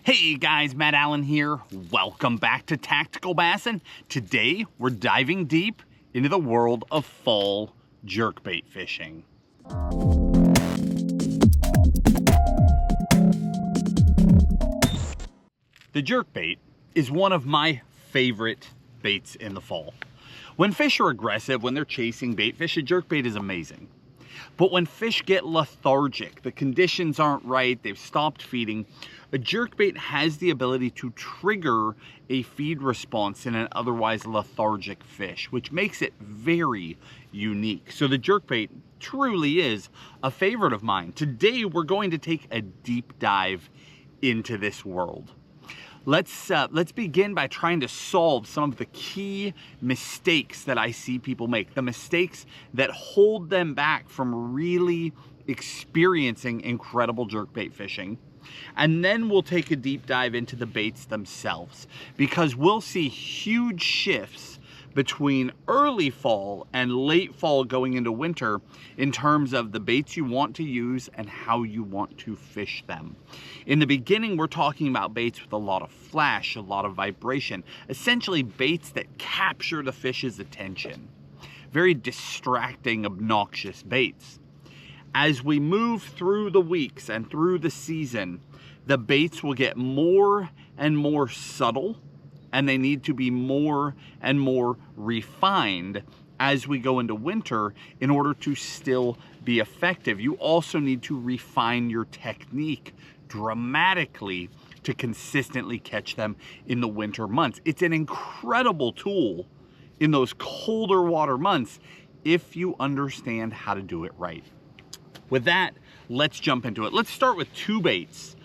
Hey guys, Matt Allen here. Welcome back to Tactical Bassin. Today we're diving deep into the world of fall jerkbait fishing. The jerkbait is one of my favorite baits in the fall. When fish are aggressive, when they're chasing bait fish, a jerkbait is amazing. But when fish get lethargic, the conditions aren't right, they've stopped feeding, a jerkbait has the ability to trigger a feed response in an otherwise lethargic fish, which makes it very unique. So the jerkbait truly is a favorite of mine. Today, we're going to take a deep dive into this world. Let's begin by trying to solve some of the key mistakes that I see people make, the mistakes that hold them back from really experiencing incredible jerkbait fishing. And then we'll take a deep dive into the baits themselves, because we'll see huge shifts between early fall and late fall going into winter in terms of the baits you want to use and how you want to fish them. In the beginning, we're talking about baits with a lot of flash, a lot of vibration, essentially baits that capture the fish's attention. Very distracting, obnoxious baits. As we move through the weeks and through the season, the baits will get more and more subtle, and they need to be more and more refined as we go into winter in order to still be effective. You also need to refine your technique dramatically to consistently catch them in the winter months. It's an incredible tool in those colder water months if you understand how to do it right. With that, let's jump into it. Let's start with two baits.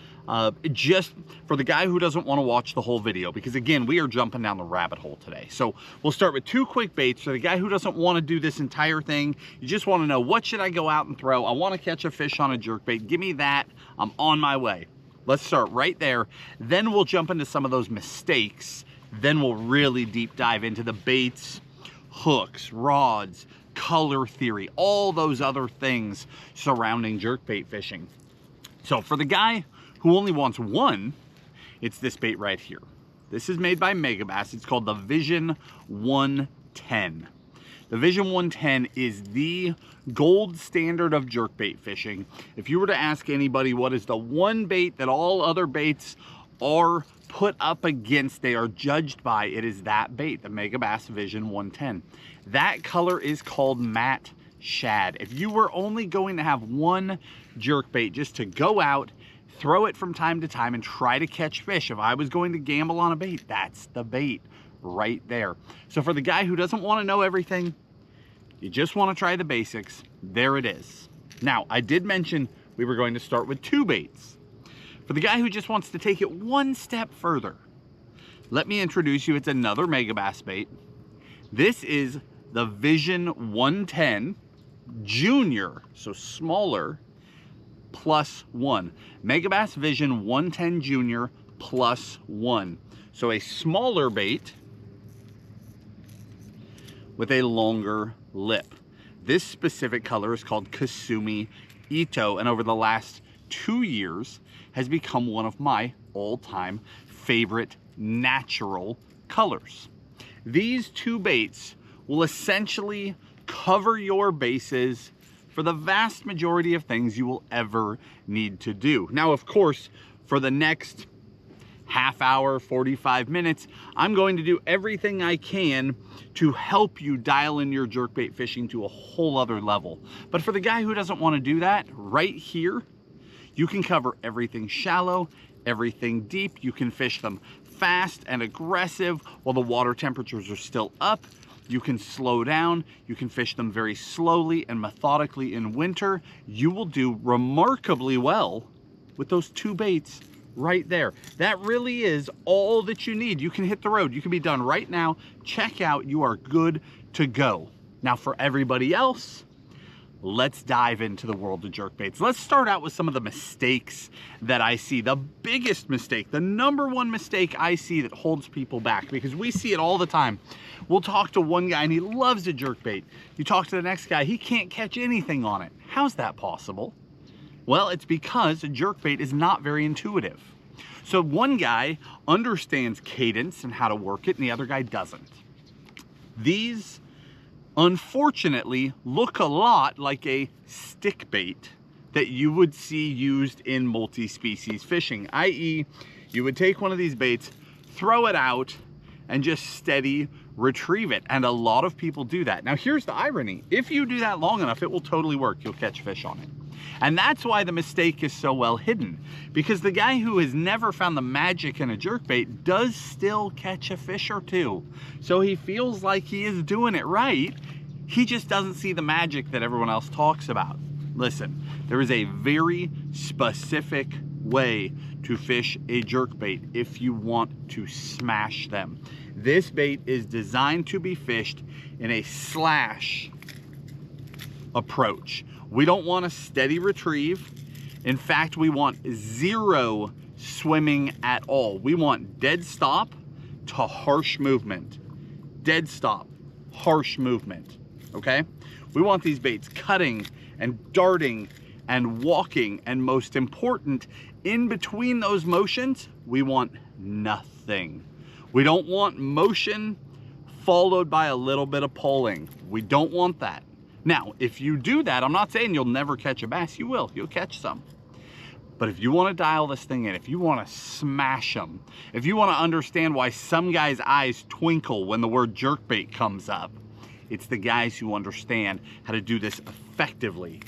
Just for the guy who doesn't want to watch the whole video, because again, we are jumping down the rabbit hole today. So we'll start with two quick baits. For the guy who doesn't want to do this entire thing, you just want to know, what should I go out and throw? I want to catch a fish on a jerkbait. Give me that. I'm on my way. Let's start right there. Then we'll jump into some of those mistakes. Then we'll really deep dive into the baits, hooks, rods, color theory, all those other things surrounding jerkbait fishing. So for the guy who only wants one, it's this bait right here. This is made by Megabass. It's called the Vision 110. The Vision 110 is the gold standard of jerkbait fishing. If you were to ask anybody what is the one bait that all other baits are put up against, they are judged by, it is that bait, the Megabass Vision 110. That color is called matte shad. If you were only going to have one jerkbait just to go out, throw it from time to time and try to catch fish, if I was going to gamble on a bait, that's the bait right there. So for the guy who doesn't want to know everything, you just want to try the basics, there it is. Now, I did mention we were going to start with two baits. For the guy who just wants to take it one step further, let me introduce you. It's another Megabass bait. This is the Vision 110 Junior, so smaller, +1. Megabass Vision 110 Junior +1. So a smaller bait with a longer lip. This specific color is called Kasumi Ito, and over the last 2 years has become one of my all-time favorite natural colors. These two baits will essentially cover your bases for the vast majority of things you will ever need to do. Now, of course, for the next half hour, 45 minutes, I'm going to do everything I can to help you dial in your jerkbait fishing to a whole other level. But for the guy who doesn't want to do that, right here, you can cover everything shallow, everything deep. You can fish them fast and aggressive while the water temperatures are still up. You can slow down, you can fish them very slowly and methodically in winter. You will do remarkably well with those two baits right there. That really is all that you need. You can hit the road. You can be done right now. Check out, you are good to go. Now for everybody else, let's dive into the world of jerkbaits. Let's start out with some of the mistakes that I see. The biggest mistake, the number one mistake I see that holds people back, because we see it all the time. We'll talk to one guy and he loves a jerkbait. You talk to the next guy, he can't catch anything on it. How's that possible? Well, it's because a jerkbait is not very intuitive. So one guy understands cadence and how to work it, and the other guy doesn't. These, unfortunately, look a lot like a stick bait that you would see used in multi-species fishing, i.e. you would take one of these baits, throw it out, and just steady retrieve it. And a lot of people do that. Now here's the irony. If you do that long enough, it will totally work. You'll catch fish on it. And that's why the mistake is so well hidden, because the guy who has never found the magic in a jerkbait does still catch a fish or two. So he feels like he is doing it right. He just doesn't see the magic that everyone else talks about. Listen, there is a very specific way to fish a jerkbait if you want to smash them. This bait is designed to be fished in a slash approach. We don't want a steady retrieve. In fact, we want zero swimming at all. We want dead stop to harsh movement. Dead stop, harsh movement, okay? We want these baits cutting and darting and walking, and most important, in between those motions, we want nothing. We don't want motion followed by a little bit of pulling. We don't want that. Now, if you do that, I'm not saying you'll never catch a bass. You will. You'll catch some. But if you want to dial this thing in, if you want to smash them, if you want to understand why some guys' eyes twinkle when the word jerkbait comes up, it's the guys who understand how to do this effectively.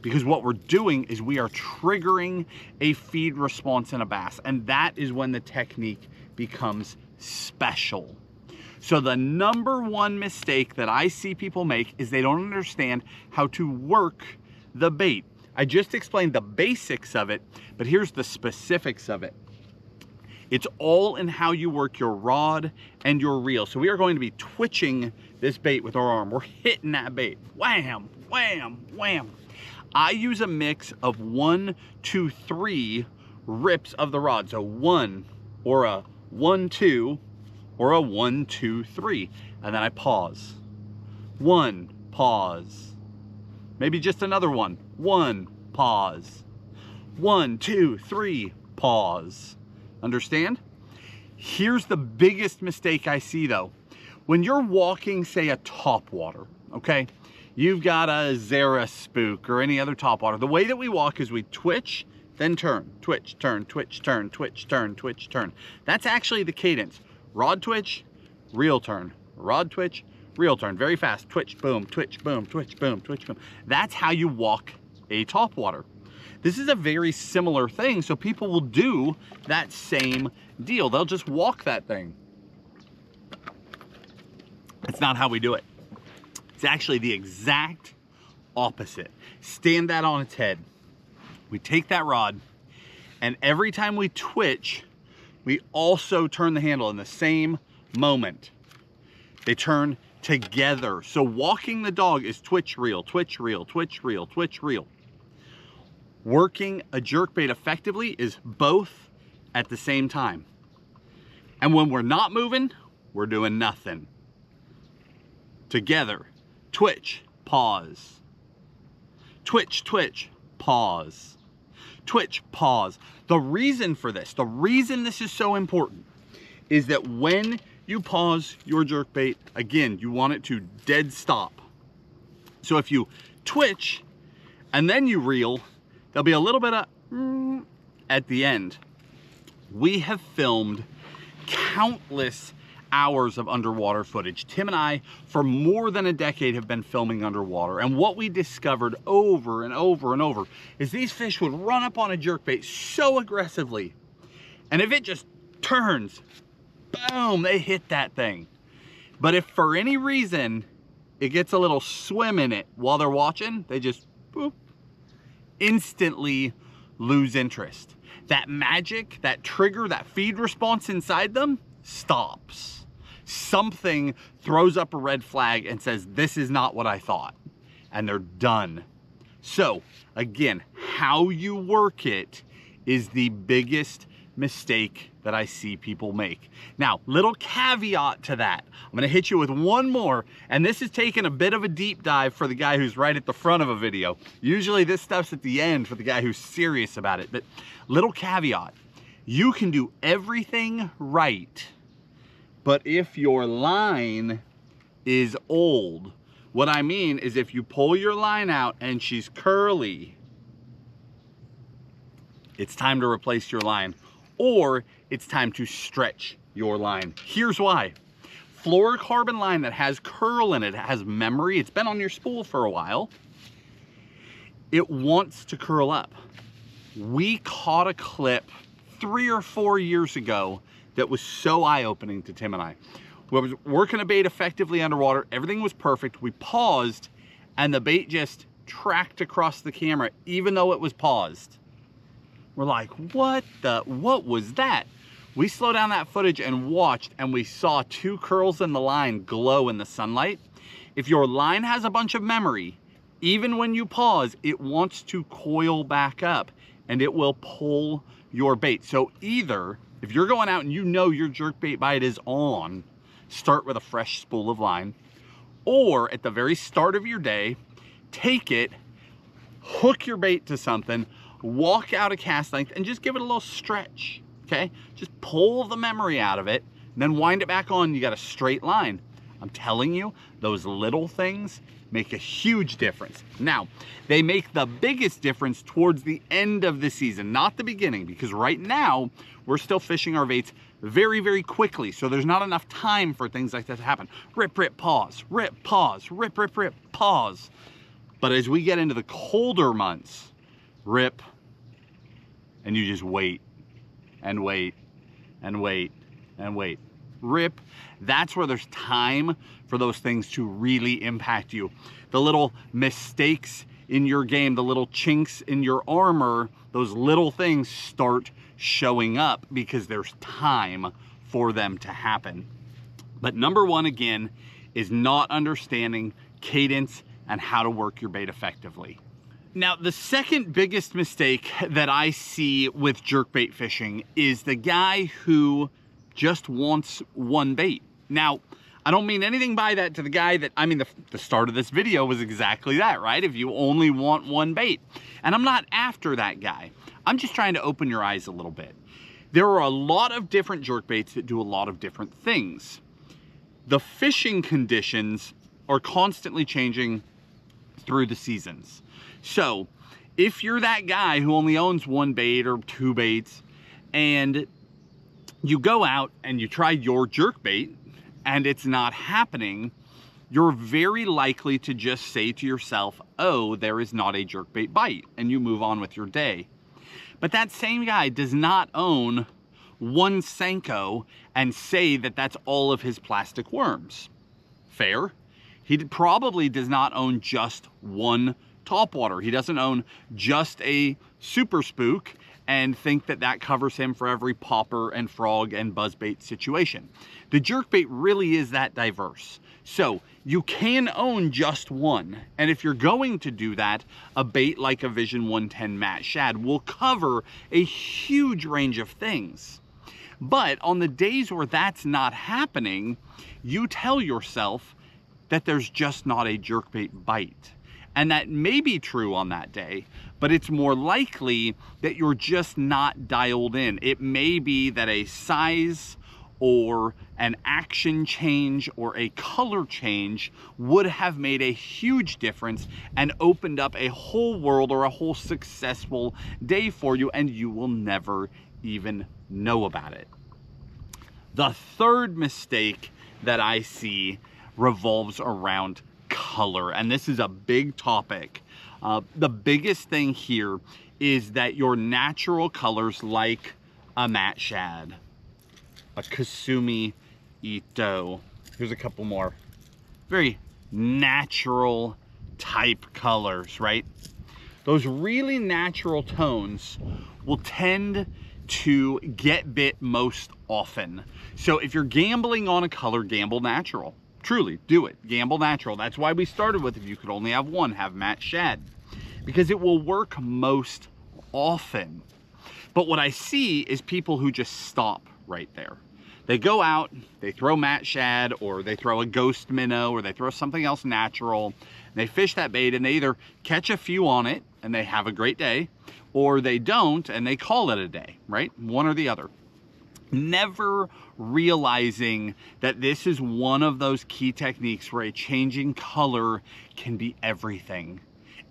Because what we're doing is we are triggering a feed response in a bass, and that is when the technique becomes special. So the number one mistake that I see people make is they don't understand how to work the bait. I just explained the basics of it, but here's the specifics of it. It's all in how you work your rod and your reel. So we are going to be twitching this bait with our arm. We're hitting that bait. Wham, wham, wham. I use a mix of 1, 2, 3 rips of the rod. So 1 or a 1, 2 or a 1, 2, 3. And then I pause. 1, pause. Maybe just another one. 1, pause. 1, 2, 3, pause. Understand? Here's the biggest mistake I see though. When you're walking, say, a topwater, okay? You've got a Zara spook or any other topwater. The way that we walk is we twitch, then turn, twitch, turn, twitch, turn, twitch, turn, twitch, turn. That's actually the cadence. Rod twitch, reel turn, rod twitch, reel turn. Very fast. Twitch, boom, twitch, boom, twitch, boom, twitch, boom. That's how you walk a topwater. This is a very similar thing, so people will do that same deal. They'll just walk that thing. It's not how we do it. It's actually the exact opposite. Stand that on its head. We take that rod, and every time we twitch, we also turn the handle in the same moment. They turn together. So walking the dog is twitch, reel, twitch, reel, twitch, reel, twitch, reel. Working a jerkbait effectively is both at the same time. And when we're not moving, we're doing nothing. Together. Twitch, pause. Twitch, twitch, pause. Twitch, pause. The reason for this, the reason this is so important is that when you pause your jerkbait, again, you want it to dead stop. So if you twitch and then you reel, there'll be a little bit of at the end. We have filmed countless hours of underwater footage. Tim and I, for more than a decade, have been filming underwater. And what we discovered over and over and over is these fish would run up on a jerkbait so aggressively. And if it just turns, boom, they hit that thing. But if for any reason it gets a little swim in it while they're watching, they just boop, instantly lose interest. That magic, that trigger, that feed response inside them stops. Something throws up a red flag and says, this is not what I thought. And they're done. So again, how you work it is the biggest mistake that I see people make. Now, little caveat to that. I'm gonna hit you with one more, and this is taking a bit of a deep dive for the guy who's right at the front of a video. Usually this stuff's at the end for the guy who's serious about it, but little caveat. You can do everything right, but if your line is old, what I mean is if you pull your line out and she's curly, it's time to replace your line, or it's time to stretch your line. Here's why. Fluorocarbon line that has curl in it, has memory, it's been on your spool for a while, it wants to curl up. We caught a clip 3 or 4 years ago that was so eye-opening to Tim and I. We was working a bait effectively underwater, everything was perfect, we paused, and the bait just tracked across the camera, even though it was paused. We're like, what was that? We slowed down that footage and watched, and we saw 2 curls in the line glow in the sunlight. If your line has a bunch of memory, even when you pause, it wants to coil back up and it will pull your bait. So either, if you're going out and you know your jerkbait bite is on, start with a fresh spool of line, or at the very start of your day, take it, hook your bait to something, walk out a cast length and just give it a little stretch, okay? Just pull the memory out of it, and then wind it back on, you got a straight line. I'm telling you, those little things make a huge difference. Now, they make the biggest difference towards the end of the season, not the beginning, because right now, we're still fishing our baits very, very quickly, so there's not enough time for things like that to happen. Rip, rip, pause, rip, pause, rip, rip, rip, pause. But as we get into the colder months, rip, and you just wait, and wait, and wait, and wait. Rip, that's where there's time for those things to really impact you. The little mistakes in your game, the little chinks in your armor, those little things start showing up because there's time for them to happen. But number one, again, is not understanding cadence and how to work your bait effectively. Now, the second biggest mistake that I see with jerkbait fishing is the guy who just wants one bait. Now, I don't mean anything by that to the guy that, I mean, the start of this video was exactly that, right? If you only want one bait. And I'm not after that guy. I'm just trying to open your eyes a little bit. There are a lot of different jerkbaits that do a lot of different things. The fishing conditions are constantly changing through the seasons. So if you're that guy who only owns one bait or two baits, and you go out and you try your jerkbait and it's not happening, you're very likely to just say to yourself, oh, there is not a jerkbait bite, and you move on with your day. But that same guy does not own one Senko and say that that's all of his plastic worms. Fair? He probably does not own just one topwater. He doesn't own just a super spook and think that that covers him for every popper and frog and buzzbait situation. The jerkbait really is that diverse. So you can own just one. And if you're going to do that, a bait like a Vision 110 Matte Shad will cover a huge range of things. But on the days where that's not happening, you tell yourself that there's just not a jerkbait bite. And that may be true on that day, but it's more likely that you're just not dialed in. It may be that a size or an action change or a color change would have made a huge difference and opened up a whole world or a whole successful day for you, and you will never even know about it. The third mistake that I see revolves around color, and this is a big topic. The biggest thing here is that your natural colors, like a Matte Shad, a Kasumi Ito, here's a couple more, very natural type colors, right? Those really natural tones will tend to get bit most often. So if you're gambling on a color, gamble natural. Truly, do it. Gamble natural. That's why we started with, if you could only have one, have Matte Shad, because it will work most often. But what I see is people who just stop right there. They go out, they throw Matte Shad, or they throw a Ghost Minnow, or they throw something else natural. They fish that bait, and they either catch a few on it, and they have a great day, or they don't and they call it a day, right? One or the other. Never realizing that this is one of those key techniques where a changing color can be everything.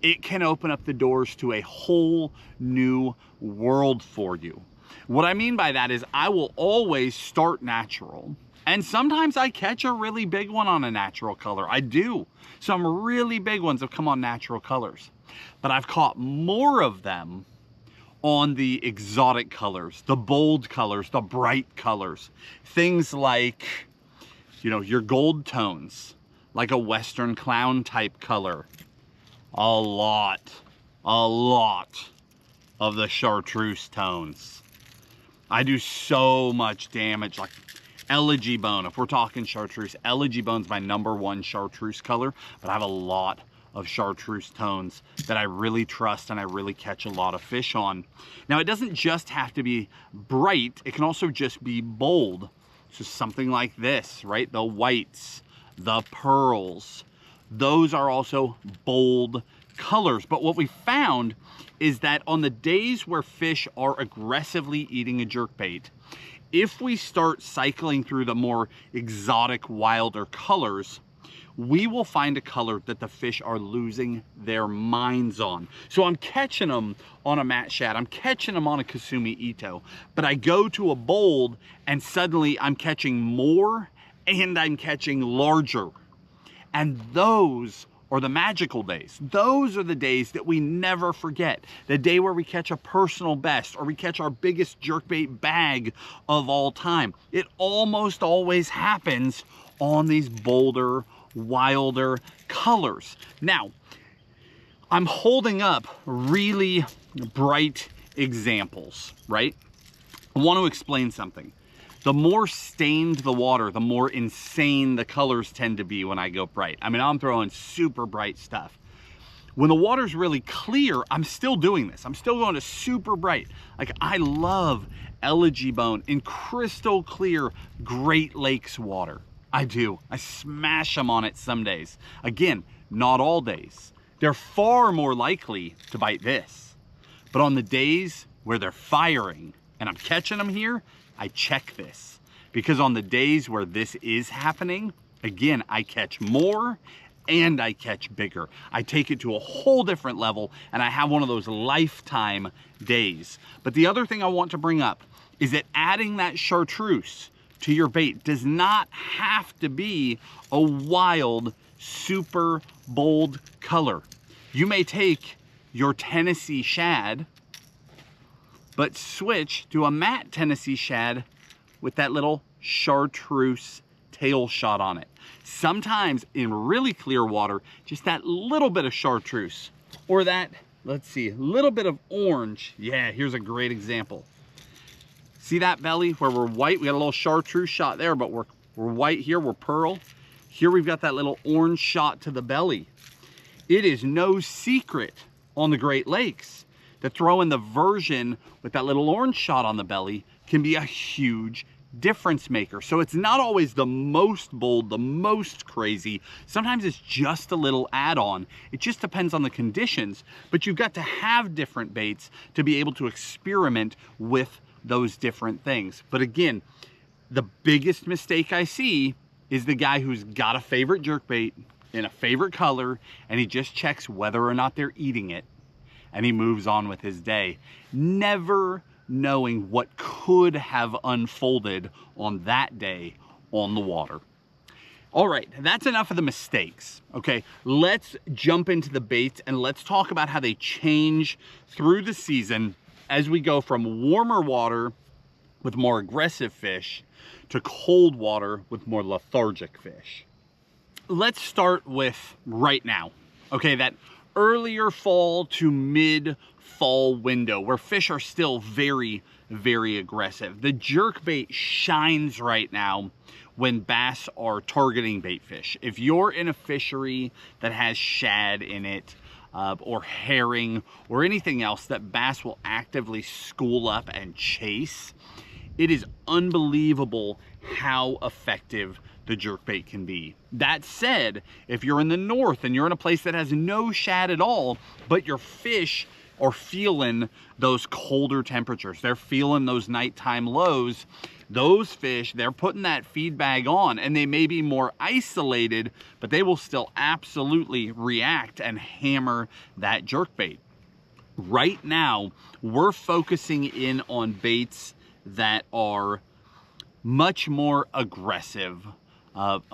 It can open up the doors to a whole new world for you. What I mean by that is I will always start natural. And sometimes I catch a really big one on a natural color. I do. Some really big ones have come on natural colors. But I've caught more of them on the exotic colors, the bold colors, the bright colors. Things like, you know, your gold tones, like a Western clown type color. A lot of the chartreuse tones. I do so much damage, like Elegy Bone. If we're talking chartreuse, Elegy Bone's my #1 chartreuse color, but I have a lot of chartreuse tones that I really trust and I really catch a lot of fish on. Now, it doesn't just have to be bright, it can also just be bold. So something like this, right? The whites, the pearls, those are also bold colors. But what we found is that on the days where fish are aggressively eating a jerkbait, if we start cycling through the more exotic, wilder colors, we will find a color that the fish are losing their minds on. So I'm catching them on a Matt Shad, I'm catching them on a Kasumi Ito, but I go to a bold and suddenly I'm catching more and I'm catching larger. And those are the magical days. Those are the days that we never forget. The day where we catch a personal best or we catch our biggest jerkbait bag of all time. It almost always happens on these bolder, wilder colors. Now, I'm holding up really bright examples, right? I want to explain something. The more stained the water, the more insane the colors tend to be when I go bright. I mean, I'm throwing super bright stuff. When the water's really clear, I'm still doing this. I'm still going to super bright. Like, I love Elegy Bone in crystal clear Great Lakes water. I do. I smash them on it some days. Again, not all days. They're far more likely to bite this. But on the days where they're firing and I'm catching them here, I check this. Because on the days where this is happening, again, I catch more and I catch bigger. I take it to a whole different level and I have one of those lifetime days. But the other thing I want to bring up is that adding that chartreuse to your bait does not have to be a wild, super bold color. You may take your Tennessee shad, but switch to a matte Tennessee shad with that little chartreuse tail shot on it. Sometimes in really clear water, just that little bit of chartreuse or that, let's see, little bit of orange. Yeah, here's a great example. See that belly where we're white? We got a little chartreuse shot there, but we're white here, we're pearl. Here we've got that little orange shot to the belly. It is no secret on the Great Lakes that throwing the version with that little orange shot on the belly can be a huge difference maker. So it's not always the most bold, the most crazy. Sometimes it's just a little add-on. It just depends on the conditions, but you've got to have different baits to be able to experiment with those different things. But again, the biggest mistake I see is the guy who's got a favorite jerkbait in a favorite color and he just checks whether or not they're eating it and he moves on with his day, never knowing what could have unfolded on that day on the water. All right, that's enough of the mistakes, okay? Let's jump into the baits and let's talk about how they change through the season as we go from warmer water with more aggressive fish to cold water with more lethargic fish. Let's start with right now, okay? That earlier fall to mid fall window where fish are still very, very aggressive. The jerkbait shines right now when bass are targeting bait fish. If you're in a fishery that has shad in it, or herring or anything else that bass will actively school up and chase, it is unbelievable how effective the jerkbait can be. That said, if you're in the north and you're in a place that has no shad at all, but your fish are feeling those colder temperatures, they're feeling those nighttime lows, those fish, they're putting that feed bag on, and they may be more isolated, but they will still absolutely react and hammer that jerkbait. Right now, we're focusing in on baits that are much more aggressive,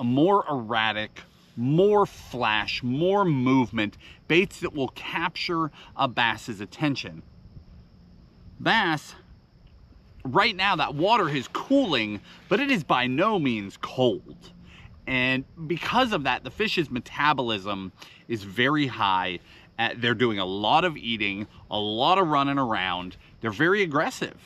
more erratic, more flash, more movement, baits that will capture a bass's attention. Bass, right now that water is cooling, but it is by no means cold. And because of that, the fish's metabolism is very high. They're doing a lot of eating, a lot of running around. They're very aggressive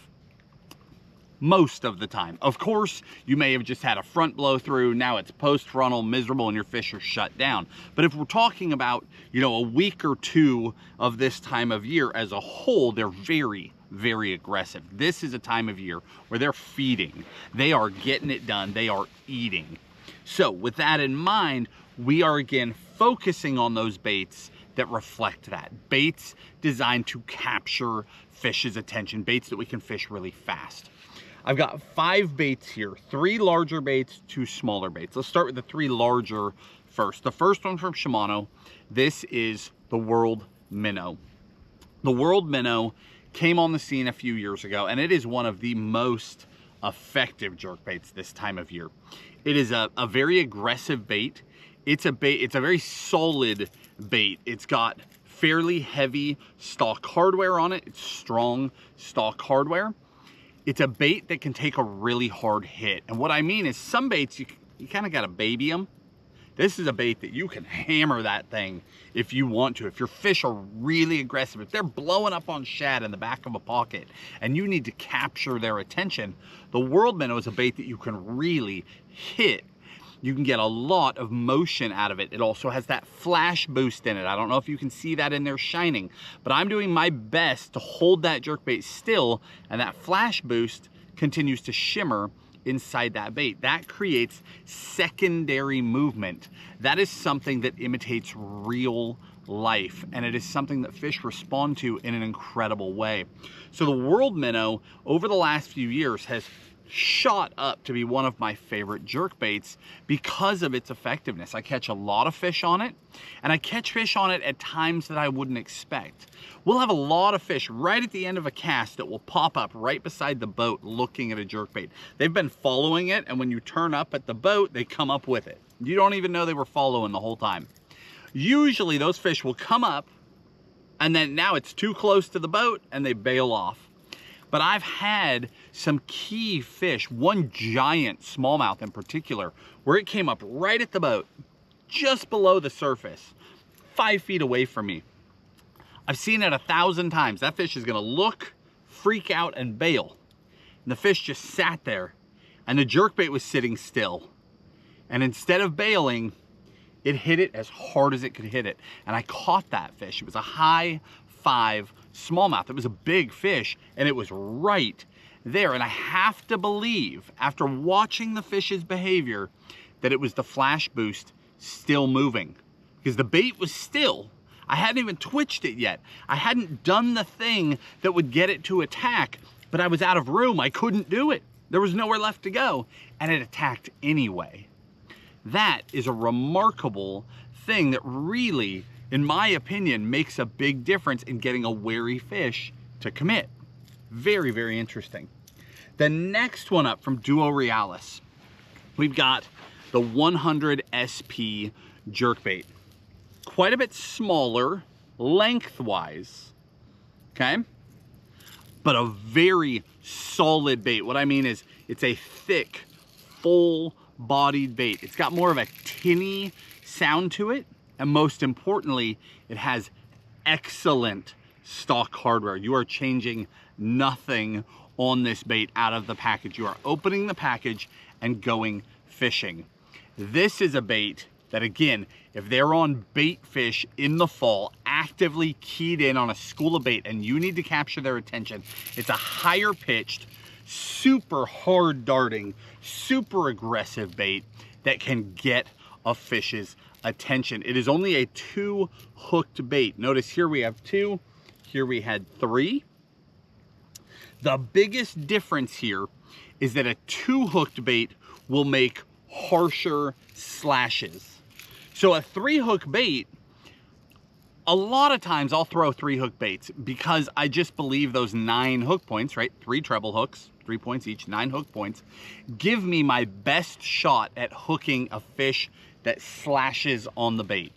most of the time. Of course, you may have just had a front blow through, now it's post-frontal, miserable, and your fish are shut down. But if we're talking about, you know, a week or two of this time of year as a whole, they're very, very aggressive. This is a time of year where they're feeding. They are getting it done. They are eating. So with that in mind, we are again focusing on those baits that reflect that. Baits designed to capture fish's attention, baits that we can fish really fast. I've got 5 baits here, 3 larger baits, 2 smaller baits. Let's start with the 3 larger first. The first one from Shimano, this is the World Minnow. The World Minnow came on the scene a few years ago, and it is one of the most effective jerkbaits this time of year. It is a very aggressive bait. It's a very solid bait. It's got fairly heavy stock hardware on it. It's strong stock hardware. It's a bait that can take a really hard hit. And what I mean is some baits, you kind of got to baby them. This is a bait that you can hammer that thing if you want to. If your fish are really aggressive, if they're blowing up on shad in the back of a pocket and you need to capture their attention, the World Minnow is a bait that you can really hit. You can get a lot of motion out of it. It also has that flash boost in it. I don't know if you can see that in there shining, but I'm doing my best to hold that jerkbait still, and that flash boost continues to shimmer inside that bait. That creates secondary movement. That is something that imitates real life, and it is something that fish respond to in an incredible way. So the World Minnow over the last few years has shot up to be one of my favorite jerkbaits because of its effectiveness. I catch a lot of fish on it, and I catch fish on it at times that I wouldn't expect. We'll have a lot of fish right at the end of a cast that will pop up right beside the boat looking at a jerkbait. They've been following it, and when you turn up at the boat, they come up with it. You don't even know they were following the whole time. Usually those fish will come up, and then now it's too close to the boat and they bail off. But I've had some key fish, one giant smallmouth in particular, where it came up right at the boat, just below the surface, 5 feet away from me. I've seen it 1,000 times. That fish is gonna look, freak out, and bail. And the fish just sat there, and the jerkbait was sitting still. And instead of bailing, it hit it as hard as it could hit it. And I caught that fish. It was a high 5 smallmouth. It was a big fish, and it was right there. And I have to believe, after watching the fish's behavior, that it was the flash boost still moving, because the bait was still. I hadn't even twitched it yet. I hadn't done the thing that would get it to attack, but I was out of room. I couldn't do it. There was nowhere left to go, and it attacked anyway. That is a remarkable thing that really, in my opinion, makes a big difference in getting a wary fish to commit. Very, very interesting. The next one up from Duo Realis, we've got the 100 SP jerkbait. Quite a bit smaller lengthwise, okay? But a very solid bait. What I mean is it's a thick, full-bodied bait. It's got more of a tinny sound to it. And most importantly, it has excellent stock hardware. You are changing nothing on this bait out of the package. You are opening the package and going fishing. This is a bait that, again, if they're on bait fish in the fall, actively keyed in on a school of bait, and you need to capture their attention, it's a higher pitched, super hard darting, super aggressive bait that can get a fish's attention. It is only a 2 hooked bait. Notice here we have 2, here we had 3. The biggest difference here is that a 2 hooked bait will make harsher slashes. So a 3 hook bait, a lot of times I'll throw 3 hook baits because I just believe those 9 hook points, right? 3 treble hooks, 3 points each, 9 hook points, give me my best shot at hooking a fish that slashes on the bait.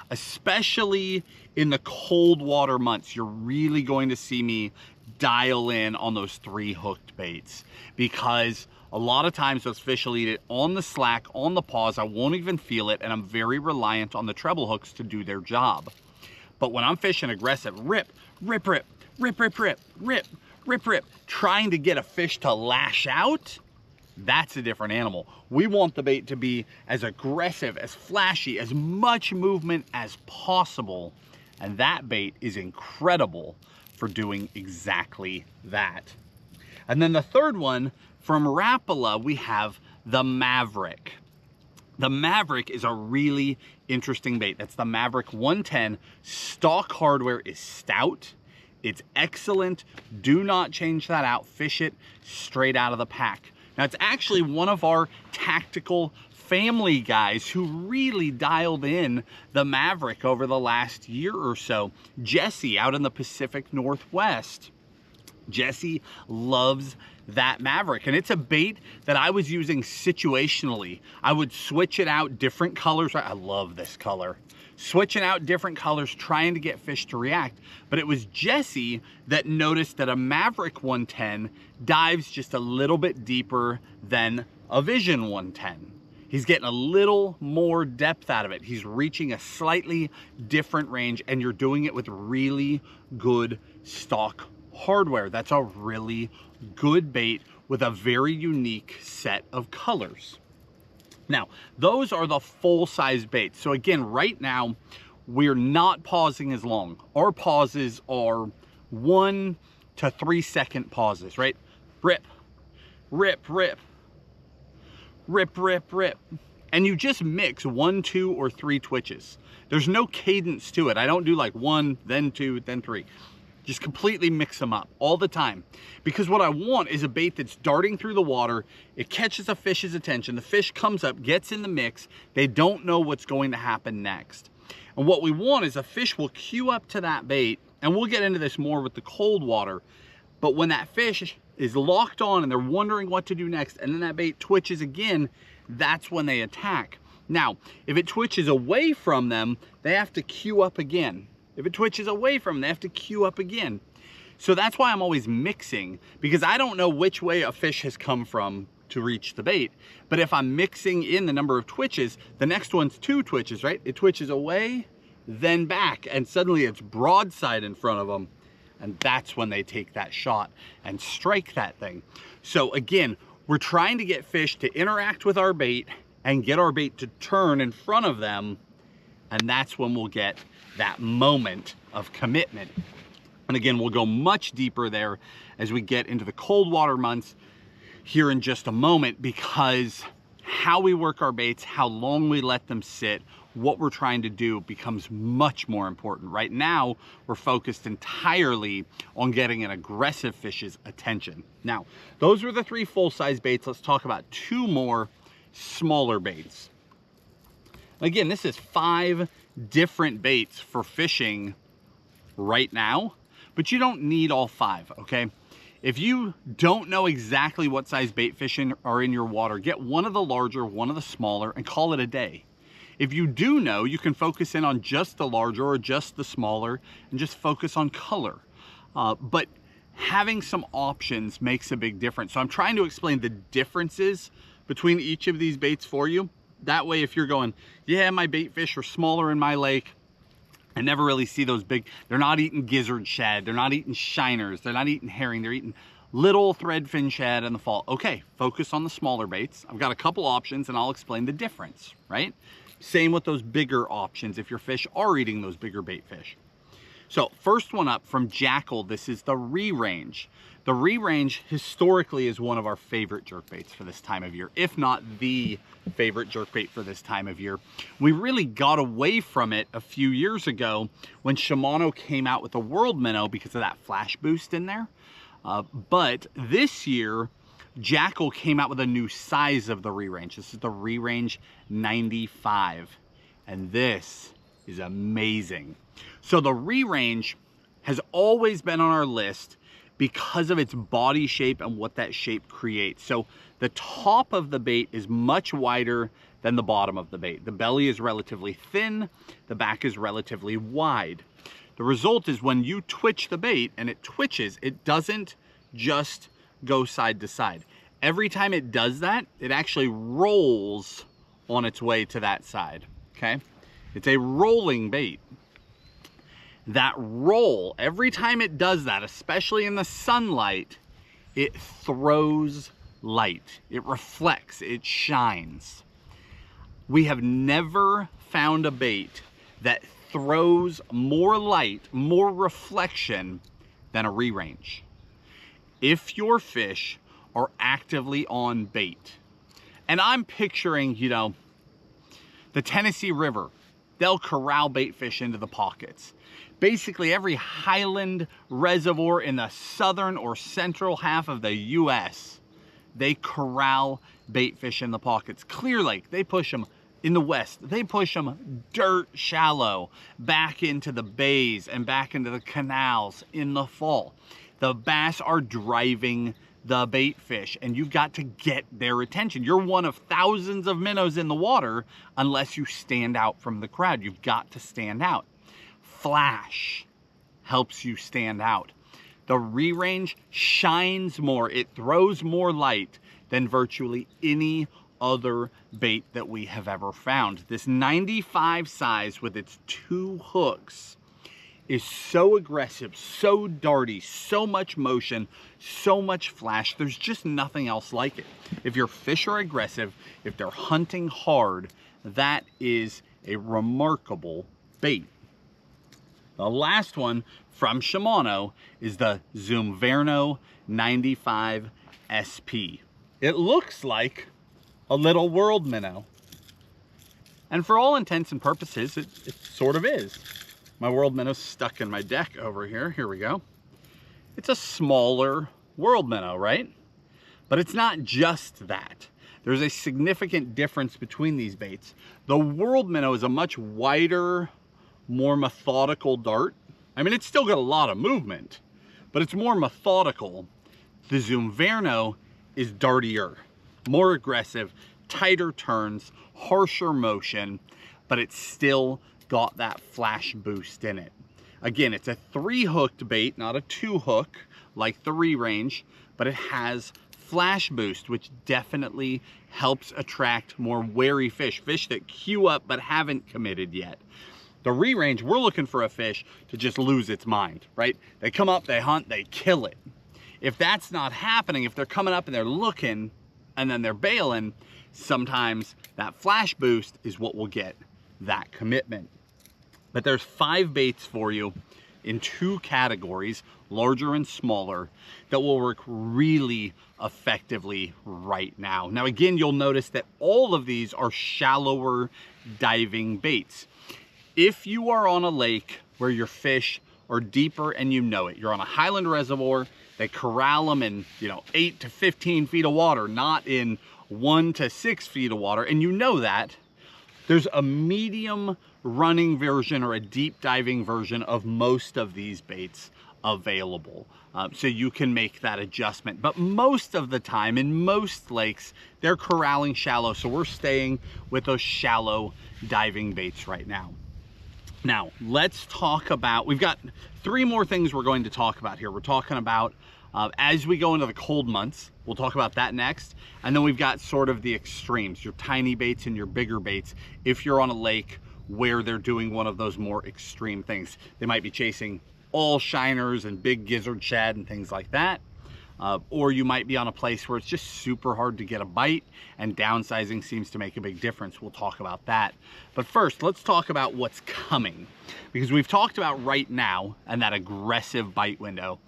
Especially in the cold water months, you're really going to see me dial in on those 3 hooked baits, because a lot of times those fish will eat it on the slack, on the pause. I won't even feel it, and I'm very reliant on the treble hooks to do their job. But when I'm fishing aggressive, rip, rip, rip, rip, rip, rip, rip, rip, rip, trying to get a fish to lash out, that's a different animal. We want the bait to be as aggressive, as flashy, as much movement as possible. And that bait is incredible for doing exactly that. And then the third one, from Rapala, we have the Maverick. The Maverick is a really interesting bait. That's the Maverick 110. Stock hardware is stout. It's excellent. Do not change that out. Fish it straight out of the pack. Now, it's actually one of our tactical family guys who really dialed in the Maverick over the last year or so. Jesse out in the Pacific Northwest. Jesse loves that Maverick, and it's a bait that I was using situationally. I would switch it out different colors. I love this color. Switching out different colors, trying to get fish to react. But it was Jesse that noticed that a Maverick 110 dives just a little bit deeper than a Vision 110. He's getting a little more depth out of it. He's reaching a slightly different range, and you're doing it with really good stock hardware. That's a really good bait with a very unique set of colors. Now, those are the full-size baits. So again, right now, we're not pausing as long. Our pauses are 1 to 3 second pauses, right? Rip, rip, rip, rip, rip, rip. And you just mix 1, 2, or 3 twitches. There's no cadence to it. I don't do like 1, then 2, then 3. Just completely mix them up all the time. Because what I want is a bait that's darting through the water. It catches a fish's attention. The fish comes up, gets in the mix. They don't know what's going to happen next. And what we want is a fish will queue up to that bait, and we'll get into this more with the cold water. But when that fish is locked on and they're wondering what to do next, and then that bait twitches again, that's when they attack. Now, if it twitches away from them, they have to queue up again. If it twitches away from them, they have to queue up again. So that's why I'm always mixing, because I don't know which way a fish has come from to reach the bait. But if I'm mixing in the number of twitches, the next one's 2 twitches, right? It twitches away, then back, and suddenly it's broadside in front of them. And that's when they take that shot and strike that thing. So again, we're trying to get fish to interact with our bait and get our bait to turn in front of them. And that's when we'll get that moment of commitment. And again, we'll go much deeper there as we get into the cold water months here in just a moment, because how we work our baits, how long we let them sit, what we're trying to do becomes much more important. Right now, we're focused entirely on getting an aggressive fish's attention. Now, those were the 3 full-size baits. Let's talk about 2 more smaller baits. Again, this is 5 different baits for fishing right now, but you don't need all 5, okay? If you don't know exactly what size bait fish are in your water, get one of the larger, one of the smaller, and call it a day. If you do know, you can focus in on just the larger or just the smaller and just focus on color. But having some options makes a big difference. So I'm trying to explain the differences between each of these baits for you. That way, if you're going, yeah, my bait fish are smaller in my lake, I never really see those big, they're not eating gizzard shad, they're not eating shiners, they're not eating herring, they're eating little threadfin shad in the fall. Okay, focus on the smaller baits. I've got a couple options and I'll explain the difference, right? Same with those bigger options if your fish are eating those bigger bait fish. So first one up from Jackal, this is the Re-Range. The Re-Range historically is one of our favorite jerkbaits for this time of year, if not the favorite jerkbait for this time of year. We really got away from it a few years ago when Shimano came out with the World Minnow because of that flash boost in there. But this year, Jackal came out with a new size of the Re-Range. This is the Re-Range 95, and this is amazing. So the Re-Range has always been on our list because of its body shape and what that shape creates. So the top of the bait is much wider than the bottom of the bait. The belly is relatively thin, the back is relatively wide. The result is when you twitch the bait and it twitches, it doesn't just go side to side. Every time it does that, it actually rolls on its way to that side, okay? It's a rolling bait. That roll, every time it does that, especially in the sunlight, it throws light. It reflects, it shines. We have never found a bait that throws more light, more reflection than a Re-Range. If your fish are actively on bait, and I'm picturing, you know, the Tennessee River, they'll corral bait fish into the pockets. Basically every highland reservoir in the southern or central half of the US, they corral bait fish in the pockets. Clear Lake, they push them in the west. They push them dirt shallow back into the bays and back into the canals in the fall. The bass are driving the bait fish and you've got to get their attention. You're one of thousands of minnows in the water unless you stand out from the crowd. You've got to stand out. Flash helps you stand out. The Re-Range shines more, it throws more light than virtually any other bait that we have ever found. This 95 size with its 2 hooks is so aggressive, so darty, so much motion, so much flash. There's just nothing else like it. If your fish are aggressive, if they're hunting hard, that is a remarkable bait. The last one from Shimano is the Zumverno 95 SP. It looks like a little world minnow. And for all intents and purposes, it sort of is. My world minnow's stuck in my deck over here. Here we go. It's a smaller world minnow, right? But it's not just that. There's a significant difference between these baits. The world minnow is a much wider, more methodical dart. I mean, it's still got a lot of movement, but it's more methodical. The Zumverno is dartier, more aggressive, tighter turns, harsher motion, but it's still got that flash boost in it. Again, it's a 3-hooked bait, not a 2-hook like the Re-Range, but it has flash boost, which definitely helps attract more wary fish, fish that queue up but haven't committed yet. The Re-Range, we're looking for a fish to just lose its mind, right? They come up, they hunt, they kill it. If that's not happening, if they're coming up and they're looking and then they're bailing, sometimes that flash boost is what will get that commitment. But there's 5 baits for you in 2 categories, larger and smaller, that will work really effectively right now. Now, again, you'll notice that all of these are shallower diving baits. If you are on a lake where your fish are deeper and you know it, you're on a highland reservoir, they corral them in, 8 to 15 feet of water, not in 1 to 6 feet of water, and you know that, there's a medium running version or a deep diving version of most of these baits available. So you can make that adjustment. But most of the time, in most lakes, they're corralling shallow, so we're staying with those shallow diving baits right now. Now, let's talk about, we've got 3 more things we're going to talk about here. We're talking about, as we go into the cold months, we'll talk about that next. And then we've got sort of the extremes, your tiny baits and your bigger baits. If you're on a lake where they're doing one of those more extreme things, they might be chasing all shiners and big gizzard shad and things like that. Or you might be on a place where it's just super hard to get a bite and downsizing seems to make a big difference. We'll talk about that. But first, let's talk about what's coming, because we've talked about right now and that aggressive bite window.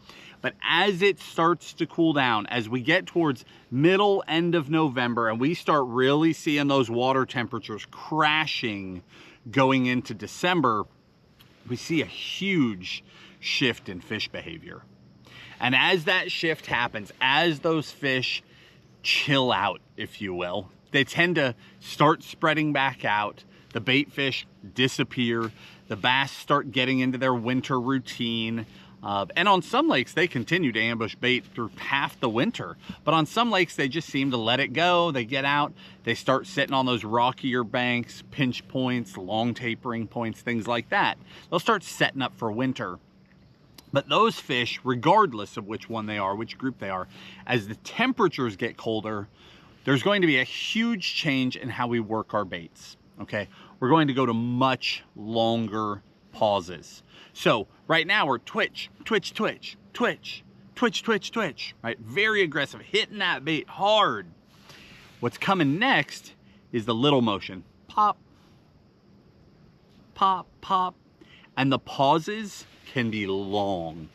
But as it starts to cool down, as we get towards middle, end of November, and we start really seeing those water temperatures crashing going into December, we see a huge shift in fish behavior. And as that shift happens, as those fish chill out, if you will, they tend to start spreading back out. The bait fish disappear. The bass start getting into their winter routine. And on some lakes, they continue to ambush bait through half the winter. But on some lakes, they just seem to let it go. They get out, they start sitting on those rockier banks, pinch points, long tapering points, things like that. They'll start setting up for winter. But those fish, regardless of which one they are, which group they are, as the temperatures get colder, there's going to be a huge change in how we work our baits, okay? We're going to go to much longer pauses. So right now we're twitch, twitch, twitch, twitch, twitch, twitch, twitch, right? Very aggressive, hitting that bait hard. What's coming next is the little motion. Pop, pop, pop. And the pauses can be long.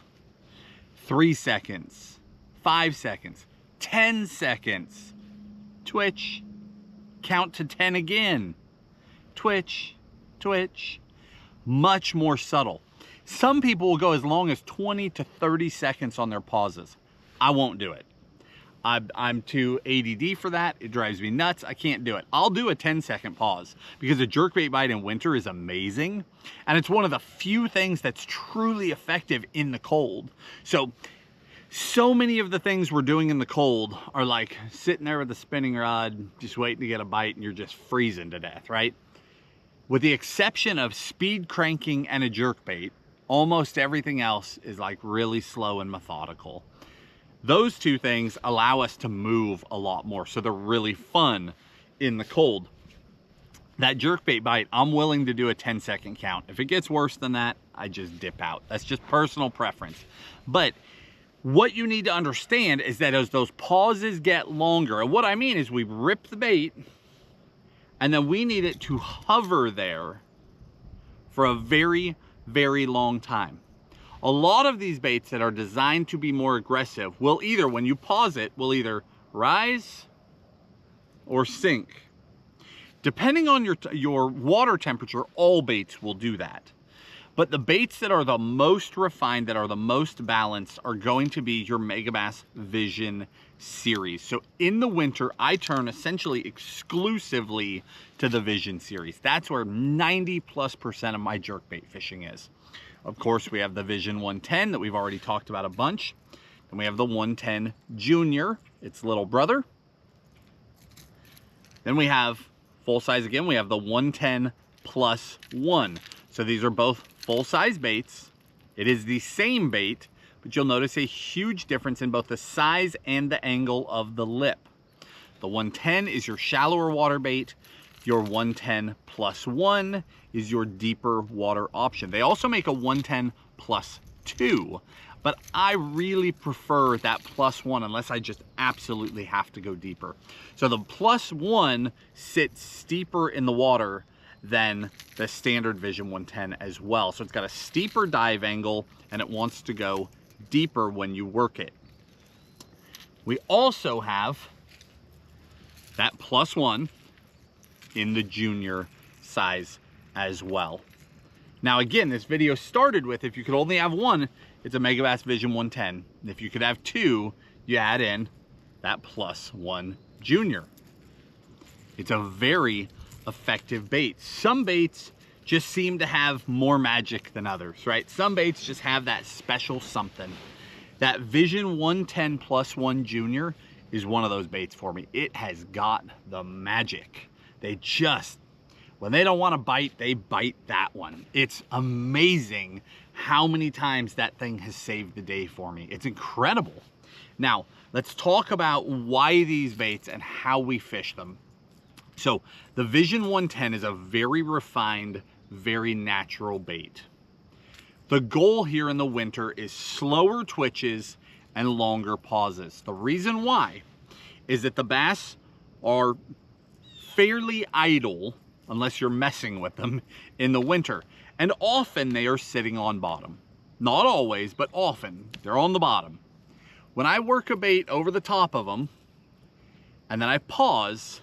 3 seconds, 5 seconds, 10 seconds. Twitch, count to 10 again. Twitch, twitch. Much more subtle. Some people will go as long as 20 to 30 seconds on their pauses. I won't do it. I'm too ADD for that. It drives me nuts. I can't do it. I'll do a 10-second pause because a jerkbait bite in winter is amazing. And it's one of the few things that's truly effective in the cold. So many of the things we're doing in the cold are like sitting there with a spinning rod, just waiting to get a bite, and you're just freezing to death, right? With the exception of speed cranking and a jerkbait, almost everything else is like really slow and methodical. Those two things allow us to move a lot more, so they're really fun in the cold. That jerkbait bite, I'm willing to do a 10-second count. If it gets worse than that, I just dip out. That's just personal preference. But what you need to understand is that as those pauses get longer, and what I mean is we rip the bait, and then we need it to hover there for a very, very long time. A lot of these baits that are designed to be more aggressive will either, when you pause it, will either rise or sink. Depending on your water temperature, all baits will do that. But the baits that are the most refined, that are the most balanced, are going to be your Megabass Vision series. So in the winter, I turn essentially exclusively to the Vision series. That's where 90+% of my jerkbait fishing is. Of course, we have the Vision 110 that we've already talked about a bunch. Then we have the 110 Junior, its little brother. Then we have full size again. We have the 110 plus 1. So these are both full-size baits. It is the same bait, but you'll notice a huge difference in both the size and the angle of the lip. The 110 is your shallower water bait. Your 110 plus 1 is your deeper water option. They also make a 110 plus 2, but I really prefer that plus 1 unless I just absolutely have to go deeper. So the plus 1 sits steeper in the water than the standard Vision 110 as well. So it's got a steeper dive angle and it wants to go deeper when you work it. We also have that plus 1 in the junior size as well. Now again, this video started with, if you could only have one, it's a Megabass Vision 110. If you could have two, you add in that plus 1 junior. It's a very effective bait. Some baits just seem to have more magic than others, right? Some baits just have that special something. That Vision 110 plus 1 junior is one of those baits for me. It has got the magic. They just, when they don't want to bite, they bite that one. It's amazing how many times that thing has saved the day for me. It's incredible. Now, let's talk about why these baits and how we fish them. So the Vision 110 is a very refined, very natural bait. The goal here in the winter is slower twitches and longer pauses. The reason why is that the bass are fairly idle unless you're messing with them in the winter. And often they are sitting on bottom. not always, but often, they're on the bottom. When I work a bait over the top of them, and then I pause,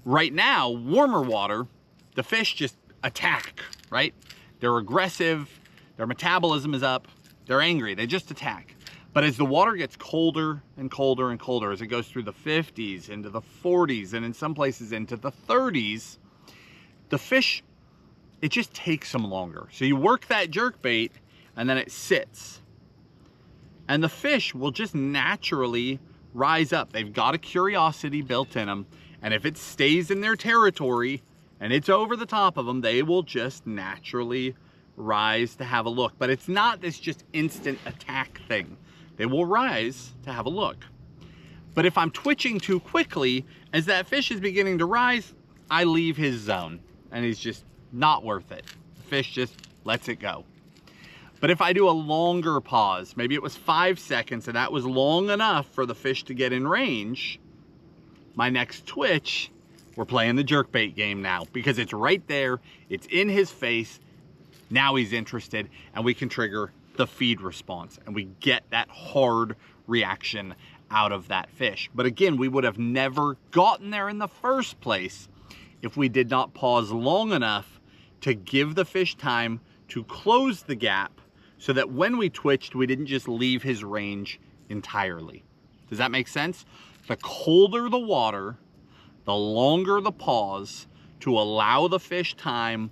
right now, warmer water, the fish just attack, right? They're aggressive, their metabolism is up, they're angry, they just attack. But as the water gets colder and colder and colder, as it goes through the 50s, into the 40s, and in some places into the 30s, the fish, it just takes them longer. So you work that jerkbait, and then it sits. And the fish will just naturally rise up. They've got a curiosity built in them, and if it stays in their territory and it's over the top of them, they will just naturally rise to have a look. But it's not this just instant attack thing. They will rise to have a look. But if I'm twitching too quickly, as that fish is beginning to rise, I leave his zone, and he's just not worth it. The fish just lets it go. But if I do a longer pause, maybe it was 5 seconds and that was long enough for the fish to get in range, my next twitch, we're playing the jerkbait game now, because it's right there, it's in his face, now he's interested, and we can trigger the feed response, and we get that hard reaction out of that fish. But again, we would have never gotten there in the first place if we did not pause long enough to give the fish time to close the gap, so that when we twitched, we didn't just leave his range entirely. Does that make sense? The colder the water, the longer the pause, to allow the fish time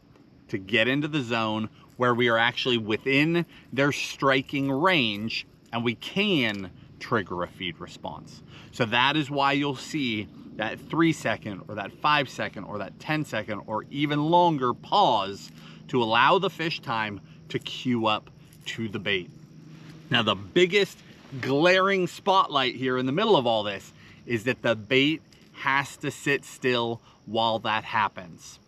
to get into the zone where we are actually within their striking range, and we can trigger a feed response. So that is why you'll see that 3 second or that 5 second or that 10 second or even longer pause to allow the fish time to queue up to the bait. Now, the biggest glaring spotlight here in the middle of all this is that the bait has to sit still while that happens.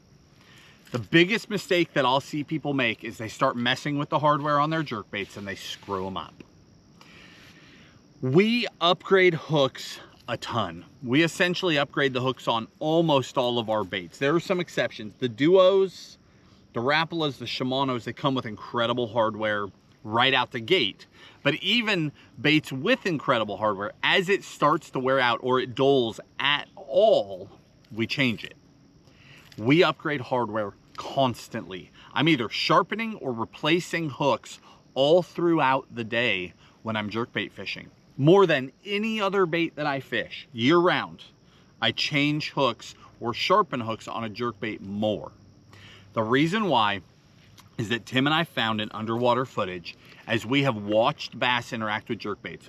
The biggest mistake that I'll see people make is they start messing with the hardware on their jerkbaits and they screw them up. We upgrade hooks a ton. We essentially upgrade the hooks on almost all of our baits. There are some exceptions. The duos, the Rapalas, the Shimanos, they come with incredible hardware right out the gate. But even baits with incredible hardware, as it starts to wear out or it dulls at all, we change it. We upgrade hardware constantly. I'm either sharpening or replacing hooks all throughout the day when I'm jerkbait fishing. More than any other bait that I fish year round, I change hooks or sharpen hooks on a jerkbait more. The reason why is that Tim and I found in underwater footage as we have watched bass interact with jerkbaits.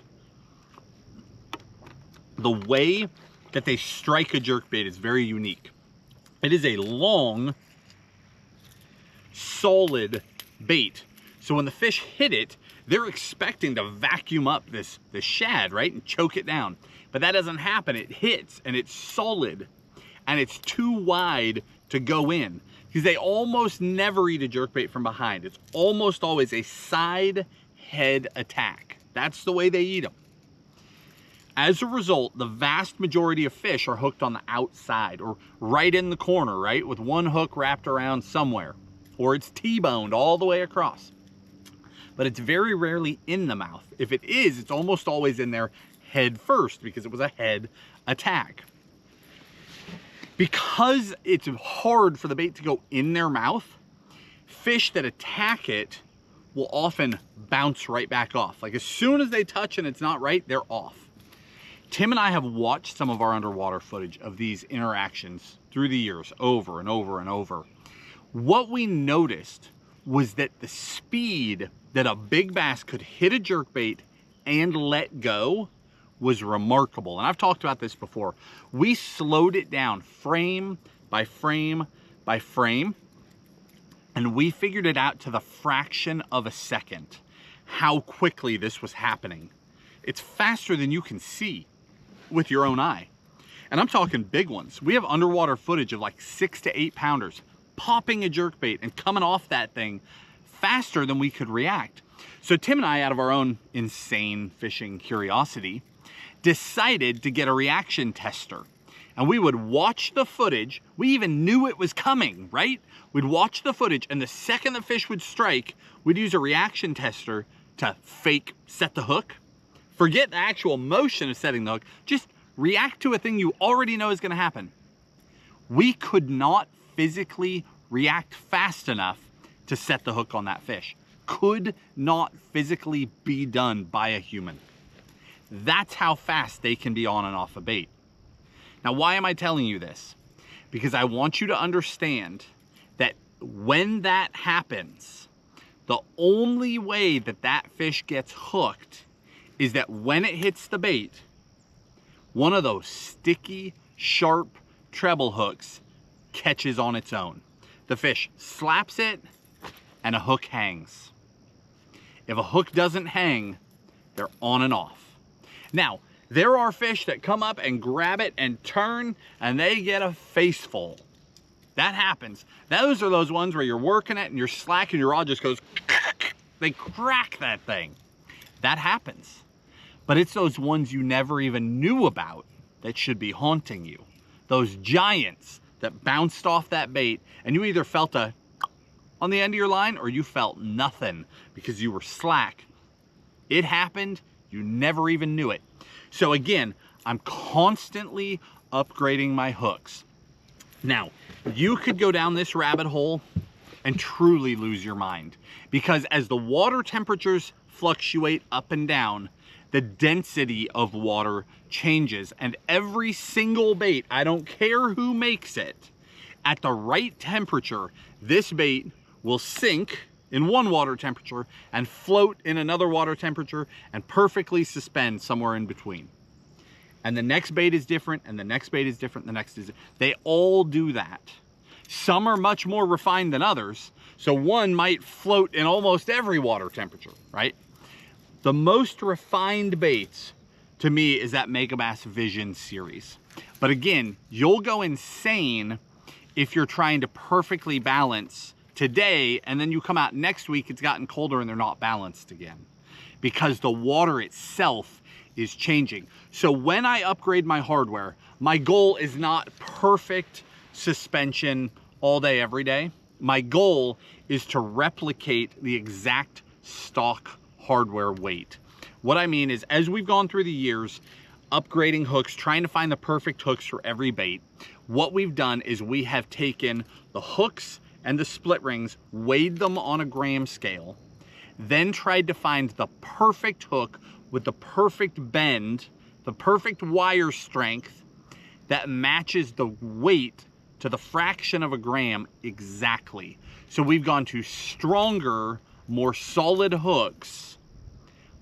The way that they strike a jerkbait is very unique. It is a long, solid bait. So when the fish hit it, they're expecting to vacuum up this shad, right? And choke it down. But that doesn't happen. It hits and it's solid and it's too wide to go in, because they almost never eat a jerkbait from behind. It's almost always a side head attack. That's the way they eat them. As a result, the vast majority of fish are hooked on the outside or right in the corner, right? With one hook wrapped around somewhere, or it's T-boned all the way across. But it's very rarely in the mouth. If it is, it's almost always in there head first, because it was a head attack. Because it's hard for the bait to go in their mouth, fish that attack it will often bounce right back off. Like as soon as they touch and it's not right, they're off. Tim and I have watched some of our underwater footage of these interactions through the years, over and over and over. What we noticed was that the speed that a big bass could hit a jerkbait and let go was remarkable. And I've talked about this before. We slowed it down frame by frame by frame, and we figured it out to the fraction of a second how quickly this was happening. It's faster than you can see with your own eye. And I'm talking big ones. We have underwater footage of like 6 to 8 pounders popping a jerkbait and coming off that thing faster than we could react. So Tim and I, out of our own insane fishing curiosity, decided to get a reaction tester. and we would watch the footage. We even knew it was coming, right? We'd watch the footage, and the second the fish would strike, we'd use a reaction tester to fake set the hook. Forget the actual motion of setting the hook, just react to a thing you already know is gonna happen. We could not physically react fast enough to set the hook on that fish. Could not physically be done by a human. That's how fast they can be on and off a bait. Now, why am I telling you this? Because I want you to understand that when that happens, the only way that that fish gets hooked is that when it hits the bait, one of those sticky, sharp treble hooks catches on its own. The fish slaps it and a hook hangs. If a hook doesn't hang, they're on and off. Now, there are fish that come up and grab it and turn, and they get a face full. That happens. Those are those ones where you're working it and you're slacking, your rod just goes, they crack that thing. That happens. But it's those ones you never even knew about that should be haunting you. Those giants that bounced off that bait, and you either felt a on the end of your line or you felt nothing because you were slack. It happened, you never even knew it. So again, I'm constantly upgrading my hooks. Now, you could go down this rabbit hole and truly lose your mind, because as the water temperatures fluctuate up and down, the density of water changes, and every single bait, I don't care who makes it, at the right temperature, this bait will sink in one water temperature and float in another water temperature and perfectly suspend somewhere in between. And the next bait is different, and the next bait is different, the next is, they all do that. Some are much more refined than others, so one might float in almost every water temperature, right? The most refined baits to me is that Megabass Vision series. But again, you'll go insane if you're trying to perfectly balance today, and then you come out next week, it's gotten colder and they're not balanced again, because the water itself is changing. So when I upgrade my hardware, my goal is not perfect suspension all day, every day. My goal is to replicate the exact stock hardware weight. What I mean is, as we've gone through the years, upgrading hooks, trying to find the perfect hooks for every bait, what we've done is we have taken the hooks and the split rings, weighed them on a gram scale, then tried to find the perfect hook with the perfect bend, the perfect wire strength that matches the weight to the fraction of a gram exactly. So we've gone to stronger, more solid hooks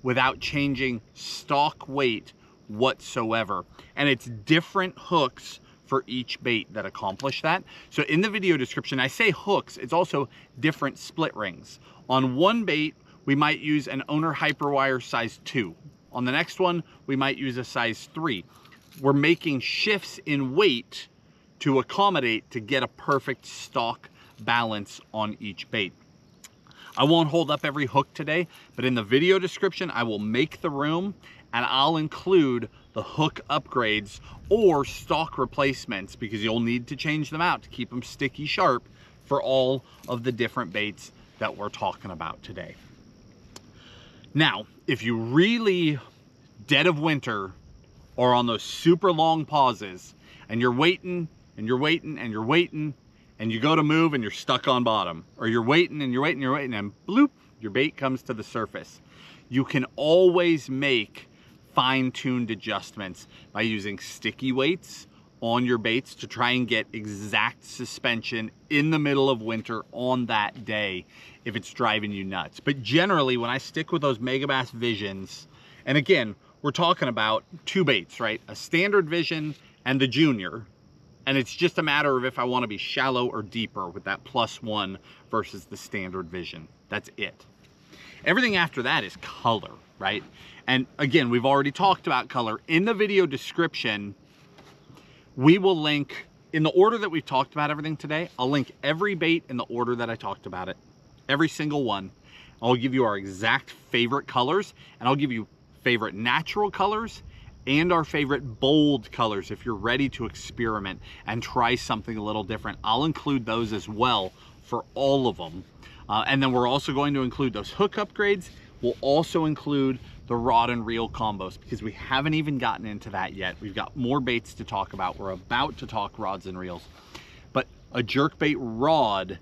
without changing stock weight whatsoever. And it's different hooks for each bait that accomplish that. So in the video description, I say hooks, it's also different split rings. On one bait, we might use an Owner Hyperwire size 2. On the next one, we might use a size 3. We're making shifts in weight to accommodate to get a perfect stock balance on each bait. I won't hold up every hook today, but in the video description, I will make the room and I'll include the hook upgrades or stock replacements, because you'll need to change them out to keep them sticky sharp for all of the different baits that we're talking about today. Now, if you really dead of winter or on those super long pauses and you're waiting and you're waiting and you're waiting and you go to move and you're stuck on bottom, or you're waiting and you're waiting and you're waiting and bloop, your bait comes to the surface, you can always make fine-tuned adjustments by using sticky weights on your baits to try and get exact suspension in the middle of winter on that day if it's driving you nuts. But generally, when I stick with those Megabass Visions, and again, we're talking about two baits, right? A standard Vision and the Junior, and it's just a matter of if I want to be shallow or deeper with that +1 versus the standard Vision. That's it. Everything after that is color, right? And again, we've already talked about color. In the video description, we will link, in the order that we've talked about everything today, I'll link every bait in the order that I talked about it. Every single one. I'll give you our exact favorite colors, and I'll give you favorite natural colors and our favorite bold colors if you're ready to experiment and try something a little different. I'll include those as well for all of them. And then we're also going to include those hook upgrades. We'll also include the rod and reel combos because we haven't even gotten into that yet. We've got more baits to talk about. We're about to talk rods and reels. But a jerkbait rod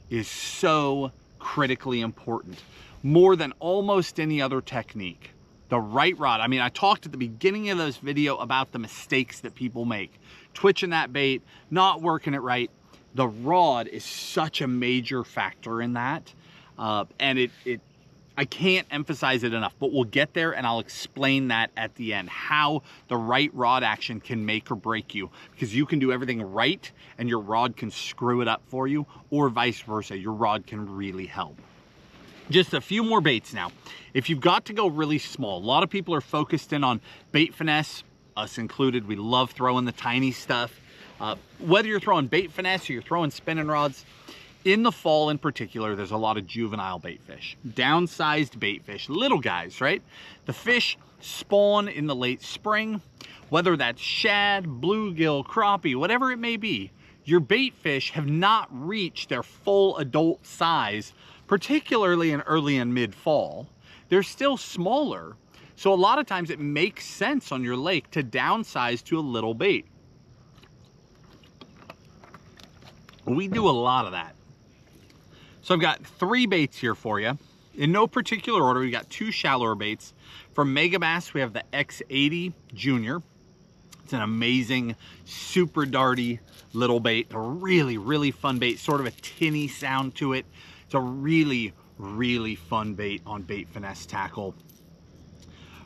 is so critically important, more than almost any other technique. The right rod, I mean, I talked at the beginning of this video about the mistakes that people make. Twitching that bait, not working it right. The rod is such a major factor in that. And I can't emphasize it enough, but we'll get there and I'll explain that at the end, how the right rod action can make or break you, because you can do everything right and your rod can screw it up for you, or vice versa, your rod can really help. Just a few more baits now. If you've got to go really small, a lot of people are focused in on bait finesse, us included. We love throwing the tiny stuff. Whether you're throwing bait finesse or you're throwing spinning rods, in the fall in particular, there's a lot of juvenile bait fish, downsized bait fish, little guys, right? The fish spawn in the late spring, whether that's shad, bluegill, crappie, whatever it may be. Your bait fish have not reached their full adult size, particularly in early and mid fall. They're still smaller. So a lot of times it makes sense on your lake to downsize to a little bait. We do a lot of that. So I've got 3 baits here for you. In no particular order, we got 2 shallower baits. From Megabass, we have the X80 Junior. It's an amazing, super darty little bait. A really, really fun bait, sort of a tinny sound to it. It's a really, really fun bait on Bait Finesse Tackle.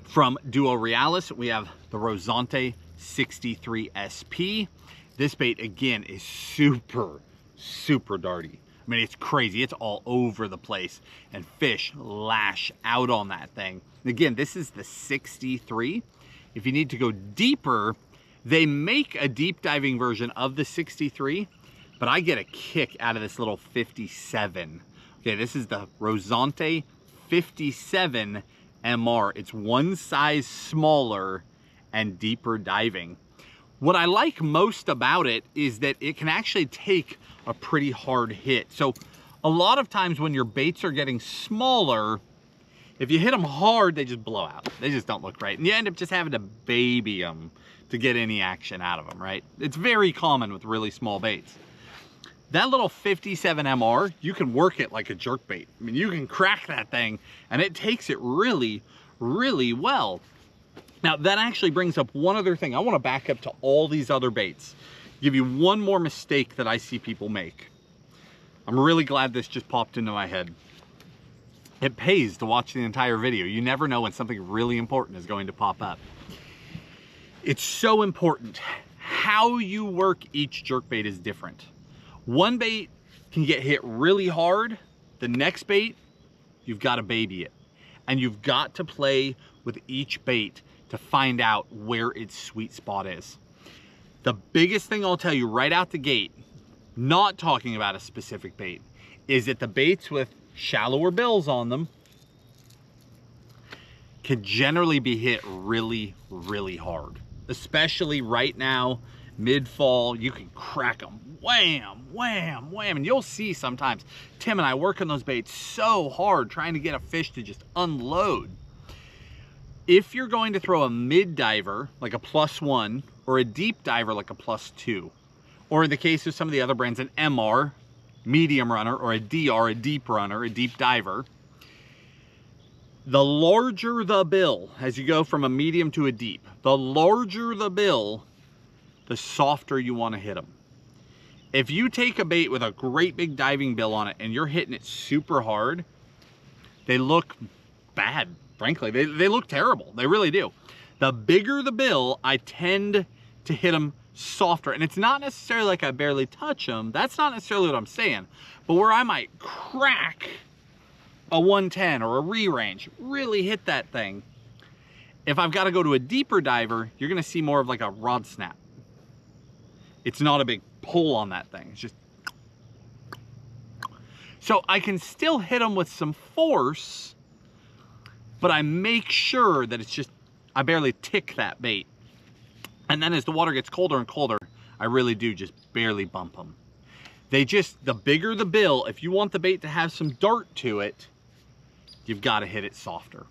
From Duo Realis, we have the Rosante 63 SP. This bait, again, is super, super darty. I mean, it's crazy. It's all over the place, and fish lash out on that thing. Again, this is the 63. If you need to go deeper, they make a deep diving version of the 63, but I get a kick out of this little 57. Okay, this is the Rosante 57 MR. It's one size smaller and deeper diving. What I like most about it is that it can actually take a pretty hard hit. So a lot of times when your baits are getting smaller, if you hit them hard, they just blow out. They just don't look right. And you end up just having to baby them to get any action out of them, right? It's very common with really small baits. That little 57 MR, you can work it like a jerkbait. I mean, you can crack that thing and it takes it really, really well. Now that actually brings up one other thing. I want to back up to all these other baits. Give you one more mistake that I see people make. I'm really glad this just popped into my head. It pays to watch the entire video. You never know when something really important is going to pop up. It's so important. How you work each jerkbait is different. One bait can get hit really hard. The next bait, you've got to baby it. And you've got to play with each bait to find out where its sweet spot is. The biggest thing I'll tell you right out the gate, not talking about a specific bait, is that the baits with shallower bills on them can generally be hit really, really hard. Especially right now, mid-fall, you can crack them. Wham, wham, wham. And you'll see sometimes, Tim and I work on those baits so hard trying to get a fish to just unload. If you're going to throw a mid diver, like a +1, or a deep diver, like a +2, or in the case of some of the other brands, an MR, medium runner, or a DR, a deep runner, a deep diver, the larger the bill, as you go from a medium to a deep, the larger the bill, the softer you want to hit them. If you take a bait with a great big diving bill on it and you're hitting it super hard, they look bad. Frankly, they look terrible. They really do. The bigger the bill, I tend to hit them softer. And it's not necessarily like I barely touch them. That's not necessarily what I'm saying. But where I might crack a 110 or a re-range, really hit that thing. If I've got to go to a deeper diver, you're going to see more of like a rod snap. It's not a big pull on that thing. It's just... So I can still hit them with some force, but I make sure that it's just I barely tick that bait. And then as the water gets colder and colder, I really do just barely bump them. The bigger the bill, if you want the bait to have some dart to it, you've got to hit it softer.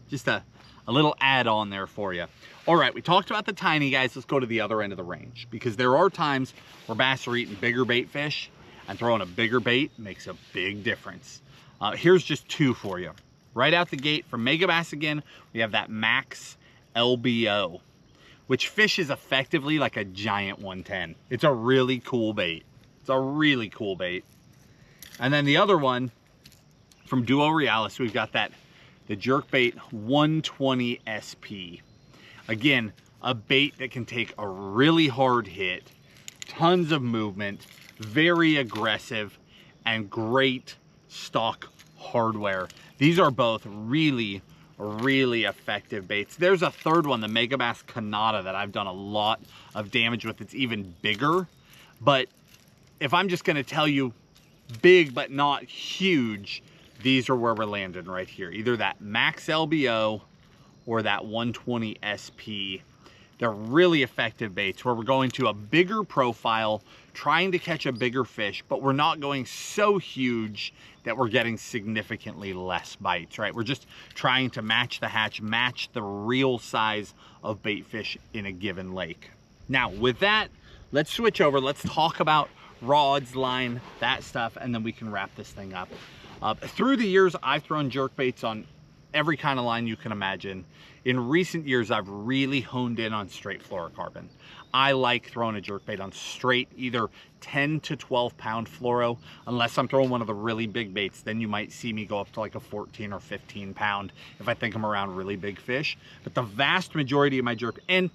Just a little add-on there for you. All right, we talked about the tiny guys. Let's go to the other end of the range, because there are times where bass are eating bigger bait fish, and throwing a bigger bait makes a big difference. Here's just two for you. Right out the gate from Megabass again, we have that Max LBO, which fishes effectively like a giant 110. It's a really cool bait. It's a really cool bait. And then the other one from Duo Realis, we've got the Jerkbait 120 SP. Again, a bait that can take a really hard hit, tons of movement, very aggressive, and great stock hardware. These are both really, really effective baits. There's a third one, the Megabass Canada, that I've done a lot of damage with. It's even bigger. But if I'm just gonna tell you big but not huge, these are where we're landing right here. Either that Max LBO or that 120 SP. They're really effective baits where we're going to a bigger profile, trying to catch a bigger fish, but we're not going so huge that we're getting significantly less bites, right? We're just trying to match the hatch, match the real size of bait fish in a given lake. Now, with that, let's switch over. Let's talk about rods, line, that stuff, and then we can wrap this thing up. Through the years, I've thrown jerkbaits on every kind of line you can imagine. In recent years, I've really honed in on straight fluorocarbon. I like throwing a jerkbait on straight, either 10 to 12 pound fluoro, unless I'm throwing one of the really big baits. Then you might see me go up to like a 14 or 15 pound if I think I'm around really big fish. But the vast majority of my jerk, and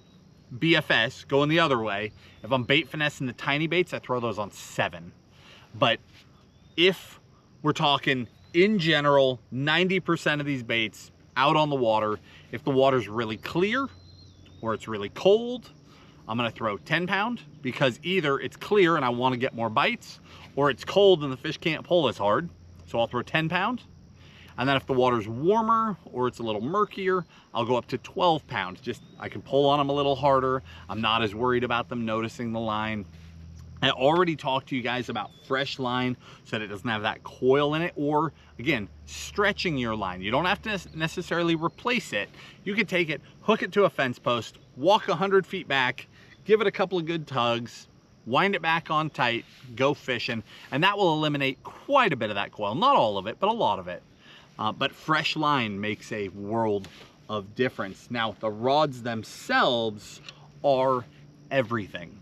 BFS, going the other way, if I'm bait finessing the tiny baits, I throw those on 7. But if we're talking in general, 90% of these baits out on the water, if the water's really clear or it's really cold, I'm gonna throw 10 pound, because either it's clear and I wanna get more bites, or it's cold and the fish can't pull as hard, so I'll throw 10 pound. And then if the water's warmer or it's a little murkier, I'll go up to 12 pounds. Just, I can pull on them a little harder. I'm not as worried about them noticing the line. I already talked to you guys about fresh line so that it doesn't have that coil in it, or again, stretching your line. You don't have to necessarily replace it. You can take it, hook it to a fence post, walk 100 feet back, give it a couple of good tugs, wind it back on tight, go fishing, and that will eliminate quite a bit of that coil. Not all of it, but a lot of it. But fresh line makes a world of difference. Now, the rods themselves are everything.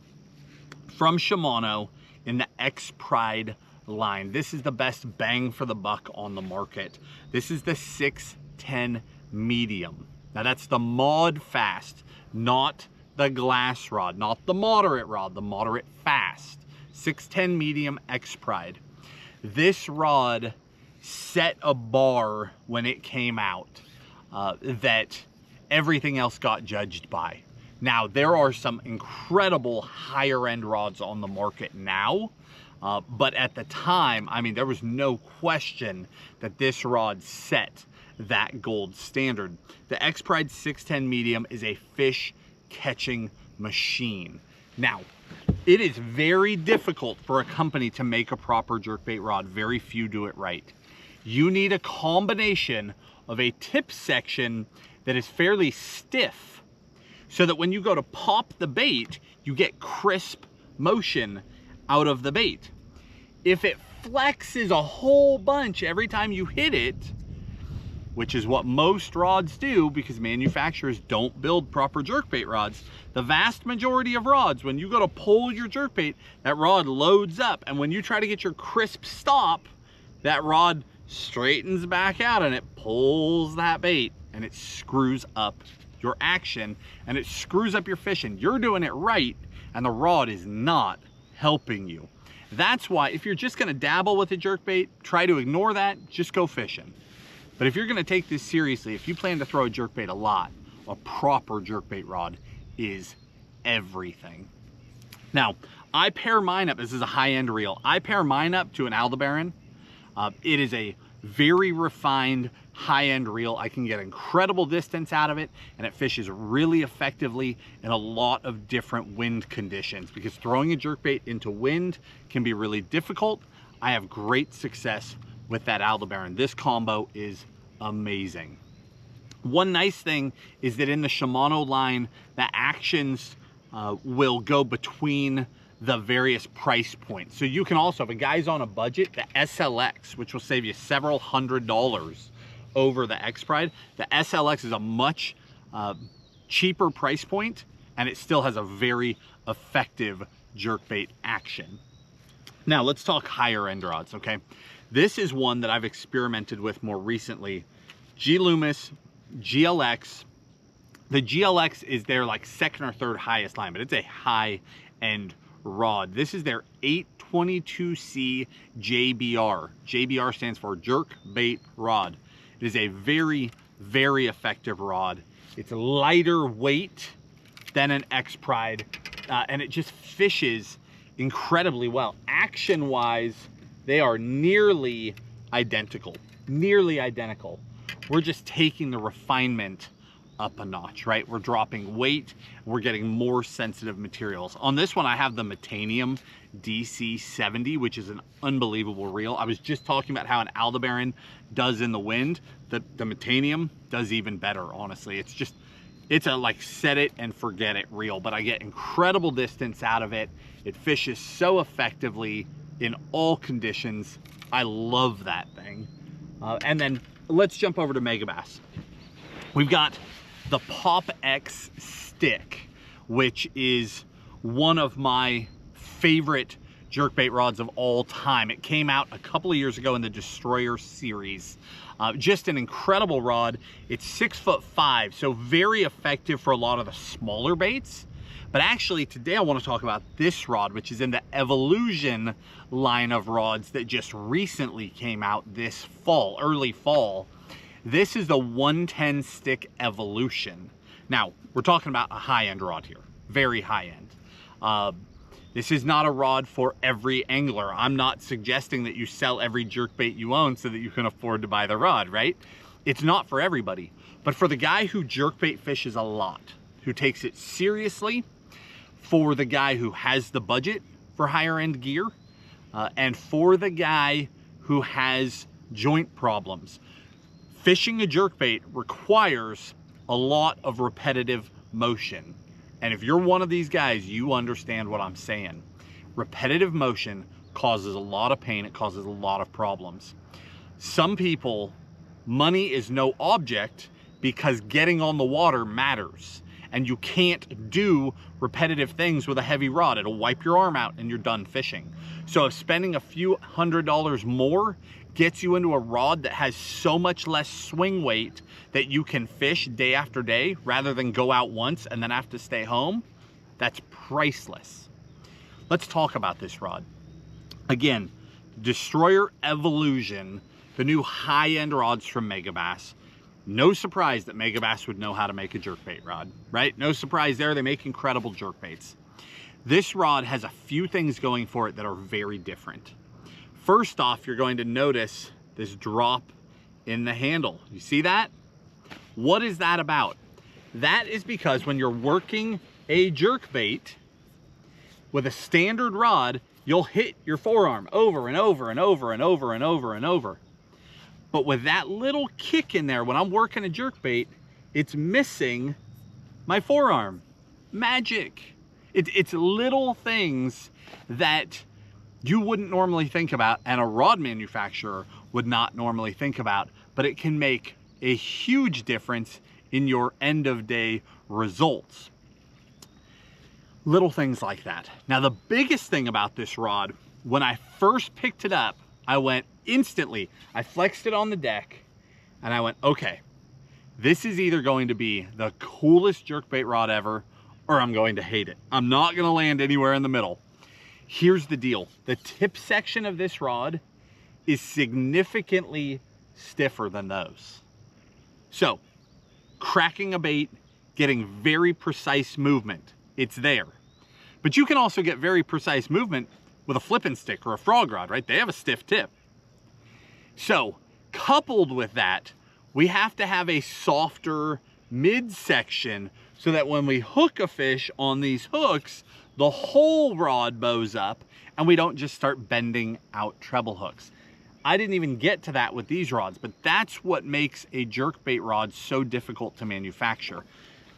From Shimano in the X-Pride line. This is the best bang for the buck on the market. This is the 610 medium. Now that's the mod fast, not the glass rod, not the moderate rod, the moderate fast. 610 medium X-Pride. This rod set a bar when it came out that everything else got judged by. Now, there are some incredible higher end rods on the market now, but at the time, I mean, there was no question that this rod set that gold standard. The X-Pride 610 medium is a fish catching machine. Now, it is very difficult for a company to make a proper jerkbait rod. Very few do it right. You need a combination of a tip section that is fairly stiff, so that when you go to pop the bait, you get crisp motion out of the bait. If it flexes a whole bunch every time you hit it, which is what most rods do because manufacturers don't build proper jerkbait rods, the vast majority of rods, when you go to pull your jerkbait, that rod loads up, and when you try to get your crisp stop, that rod straightens back out and it pulls that bait, and it screws up your action, and it screws up your fishing. You're doing it right, and the rod is not helping you. That's why if you're just gonna dabble with a jerkbait, try to ignore that, just go fishing. But if you're gonna take this seriously, if you plan to throw a jerkbait a lot, a proper jerkbait rod is everything. Now, I pair mine up, this is a high-end reel, I pair mine up to an Aldebaran. It is a very refined high-end reel. I can get incredible distance out of it, and it fishes really effectively in a lot of different wind conditions, because throwing a jerkbait into wind can be really difficult. I have great success with that Aldebaran. This combo is amazing. One nice thing is that in the Shimano line, the actions will go between the various price points. So you can also, if a guy's on a budget, the SLX, which will save you several $100s over the X-Pride, the SLX is a much cheaper price point, and it still has a very effective jerkbait action. Now let's talk higher end rods, okay? This is one that I've experimented with more recently. G Loomis GLX. The GLX is their like second or third highest line, but it's a high end rod. This is their 822C JBR. JBR stands for jerk bait rod. It is a very, very effective rod. It's lighter weight than an X-Pride, and it just fishes incredibly well. Action wise, they are nearly identical. We're just taking the refinement up a notch, right? We're dropping weight, we're getting more sensitive materials. On this one, I have the Metanium DC70, which is an unbelievable reel. I was just talking about how an Aldebaran does in the wind. The Metanium does even better, honestly. It's a like set it and forget it reel, but I get incredible distance out of it. It fishes so effectively in all conditions. I love that thing. And then let's jump over to Megabass. We've got the Pop X stick, which is one of my favorite jerkbait rods of all time. It came out a couple of years ago in the Destroyer series. Just an incredible rod. It's 6'5", so very effective for a lot of the smaller baits. But actually today I want to talk about this rod, which is in the Evolution line of rods that just recently came out this fall, early fall. This is the 110 stick Evolution. Now, we're talking about a high-end rod here, very high-end. This is not a rod for every angler. I'm not suggesting that you sell every jerkbait you own so that you can afford to buy the rod, right? It's not for everybody. But for the guy who jerkbait fishes a lot, who takes it seriously, for the guy who has the budget for higher-end gear, and for the guy who has joint problems, fishing a jerkbait requires a lot of repetitive motion. And if you're one of these guys, you understand what I'm saying. Repetitive motion causes a lot of pain. It causes a lot of problems. Some people, money is no object because getting on the water matters. And you can't do repetitive things with a heavy rod. It'll wipe your arm out and you're done fishing. So if spending a few $100s more gets you into a rod that has so much less swing weight that you can fish day after day rather than go out once and then have to stay home, that's priceless. Let's talk about this rod. Again, Destroyer Evolution, the new high-end rods from Megabass. No surprise that Megabass would know how to make a jerkbait rod, right? No surprise there, they make incredible jerkbaits. This rod has a few things going for it that are very different. First off, you're going to notice this drop in the handle. You see that? What is that about? That is because when you're working a jerkbait with a standard rod, you'll hit your forearm over and over and over and over and over and over. But with that little kick in there, when I'm working a jerkbait, it's missing my forearm. Magic. It's little things that you wouldn't normally think about, and a rod manufacturer would not normally think about, but it can make a huge difference in your end of day results. Little things like that. Now, the biggest thing about this rod, when I first picked it up, I went instantly, I flexed it on the deck and I went, okay, this is either going to be the coolest jerkbait rod ever, or I'm going to hate it. I'm not going to land anywhere in the middle. Here's the deal. The tip section of this rod is significantly stiffer than those. So, cracking a bait, getting very precise movement, it's there. But you can also get very precise movement with a flipping stick or a frog rod, right? They have a stiff tip. So, coupled with that, we have to have a softer midsection so that when we hook a fish on these hooks, the whole rod bows up and we don't just start bending out treble hooks. I didn't even get to that with these rods, but that's what makes a jerkbait rod so difficult to manufacture.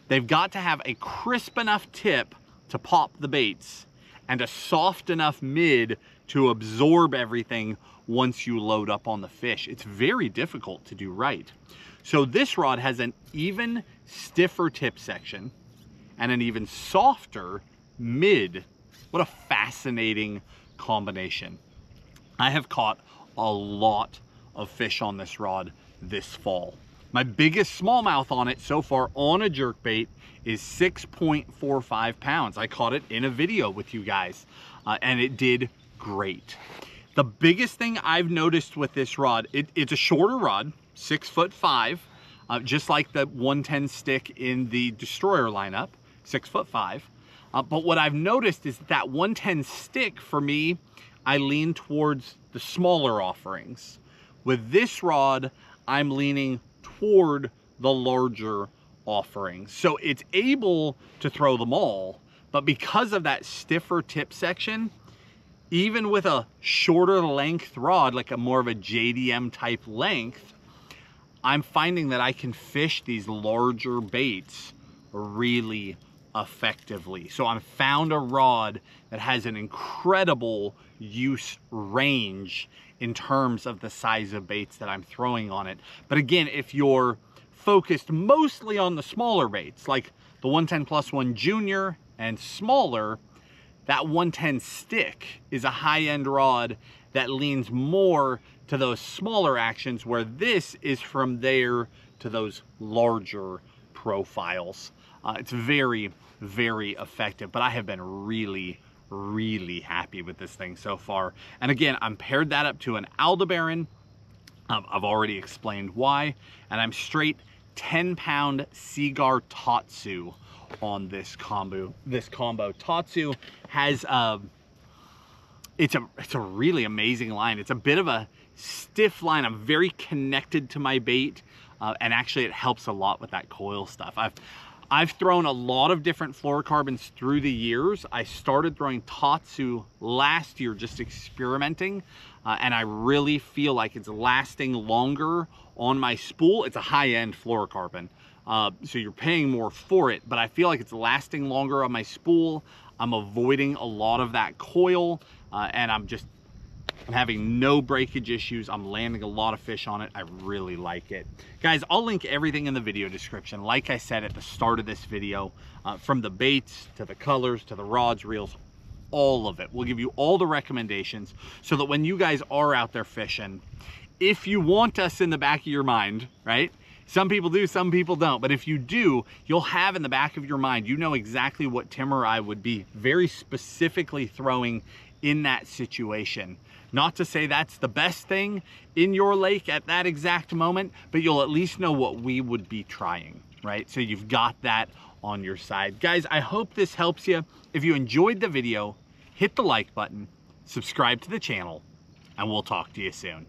They've got to have a crisp enough tip to pop the baits and a soft enough mid to absorb everything once you load up on the fish. It's very difficult to do right. So this rod has an even stiffer tip section and an even softer mid. What a fascinating combination. I have caught a lot of fish on this rod this fall. My biggest smallmouth on it so far on a jerkbait is 6.45 pounds. I caught it in a video with you guys and it did great. The biggest thing I've noticed with this rod, it's a shorter rod, 6'5", just like the 110 stick in the Destroyer lineup, 6'5". But what I've noticed is that 110 stick, for me, I lean towards the smaller offerings. With this rod, I'm leaning toward the larger offerings. So it's able to throw them all, but because of that stiffer tip section, even with a shorter length rod, like a more of a JDM type length, I'm finding that I can fish these larger baits really effectively. So I found a rod that has an incredible use range in terms of the size of baits that I'm throwing on it. But again, if you're focused mostly on the smaller baits, like the 110+1 Junior and smaller, that 110 stick is a high-end rod that leans more to those smaller actions, where this is from there to those larger profiles. It's very, very effective, but I have been really, really happy with this thing so far. And again, I'm paired that up to an Aldebaran. I've already explained why, and I'm straight 10-pound Seaguar Tatsu on this combo. Tatsu has it's a really amazing line. It's a bit of a stiff line. I'm very connected to my bait, and actually it helps a lot with that coil stuff. I've thrown a lot of different fluorocarbons through the years. I started throwing Tatsu last year, just experimenting, and I really feel like it's lasting longer on my spool. It's a high-end fluorocarbon, so you're paying more for it, but I feel like it's lasting longer on my spool. I'm avoiding a lot of that coil, and I'm having no breakage issues. I'm landing a lot of fish on it. I really like it. Guys, I'll link everything in the video description. Like I said at the start of this video, from the baits to the colors to the rods, reels, all of it. We'll give you all the recommendations so that when you guys are out there fishing, if you want us in the back of your mind, right? Some people do, some people don't. But if you do, you'll have in the back of your mind, you know exactly what Tim or I would be very specifically throwing in that situation. Not to say that's the best thing in your lake at that exact moment, but you'll at least know what we would be trying, right? So you've got that on your side. Guys, I hope this helps you. If you enjoyed the video, hit the like button, subscribe to the channel, and we'll talk to you soon.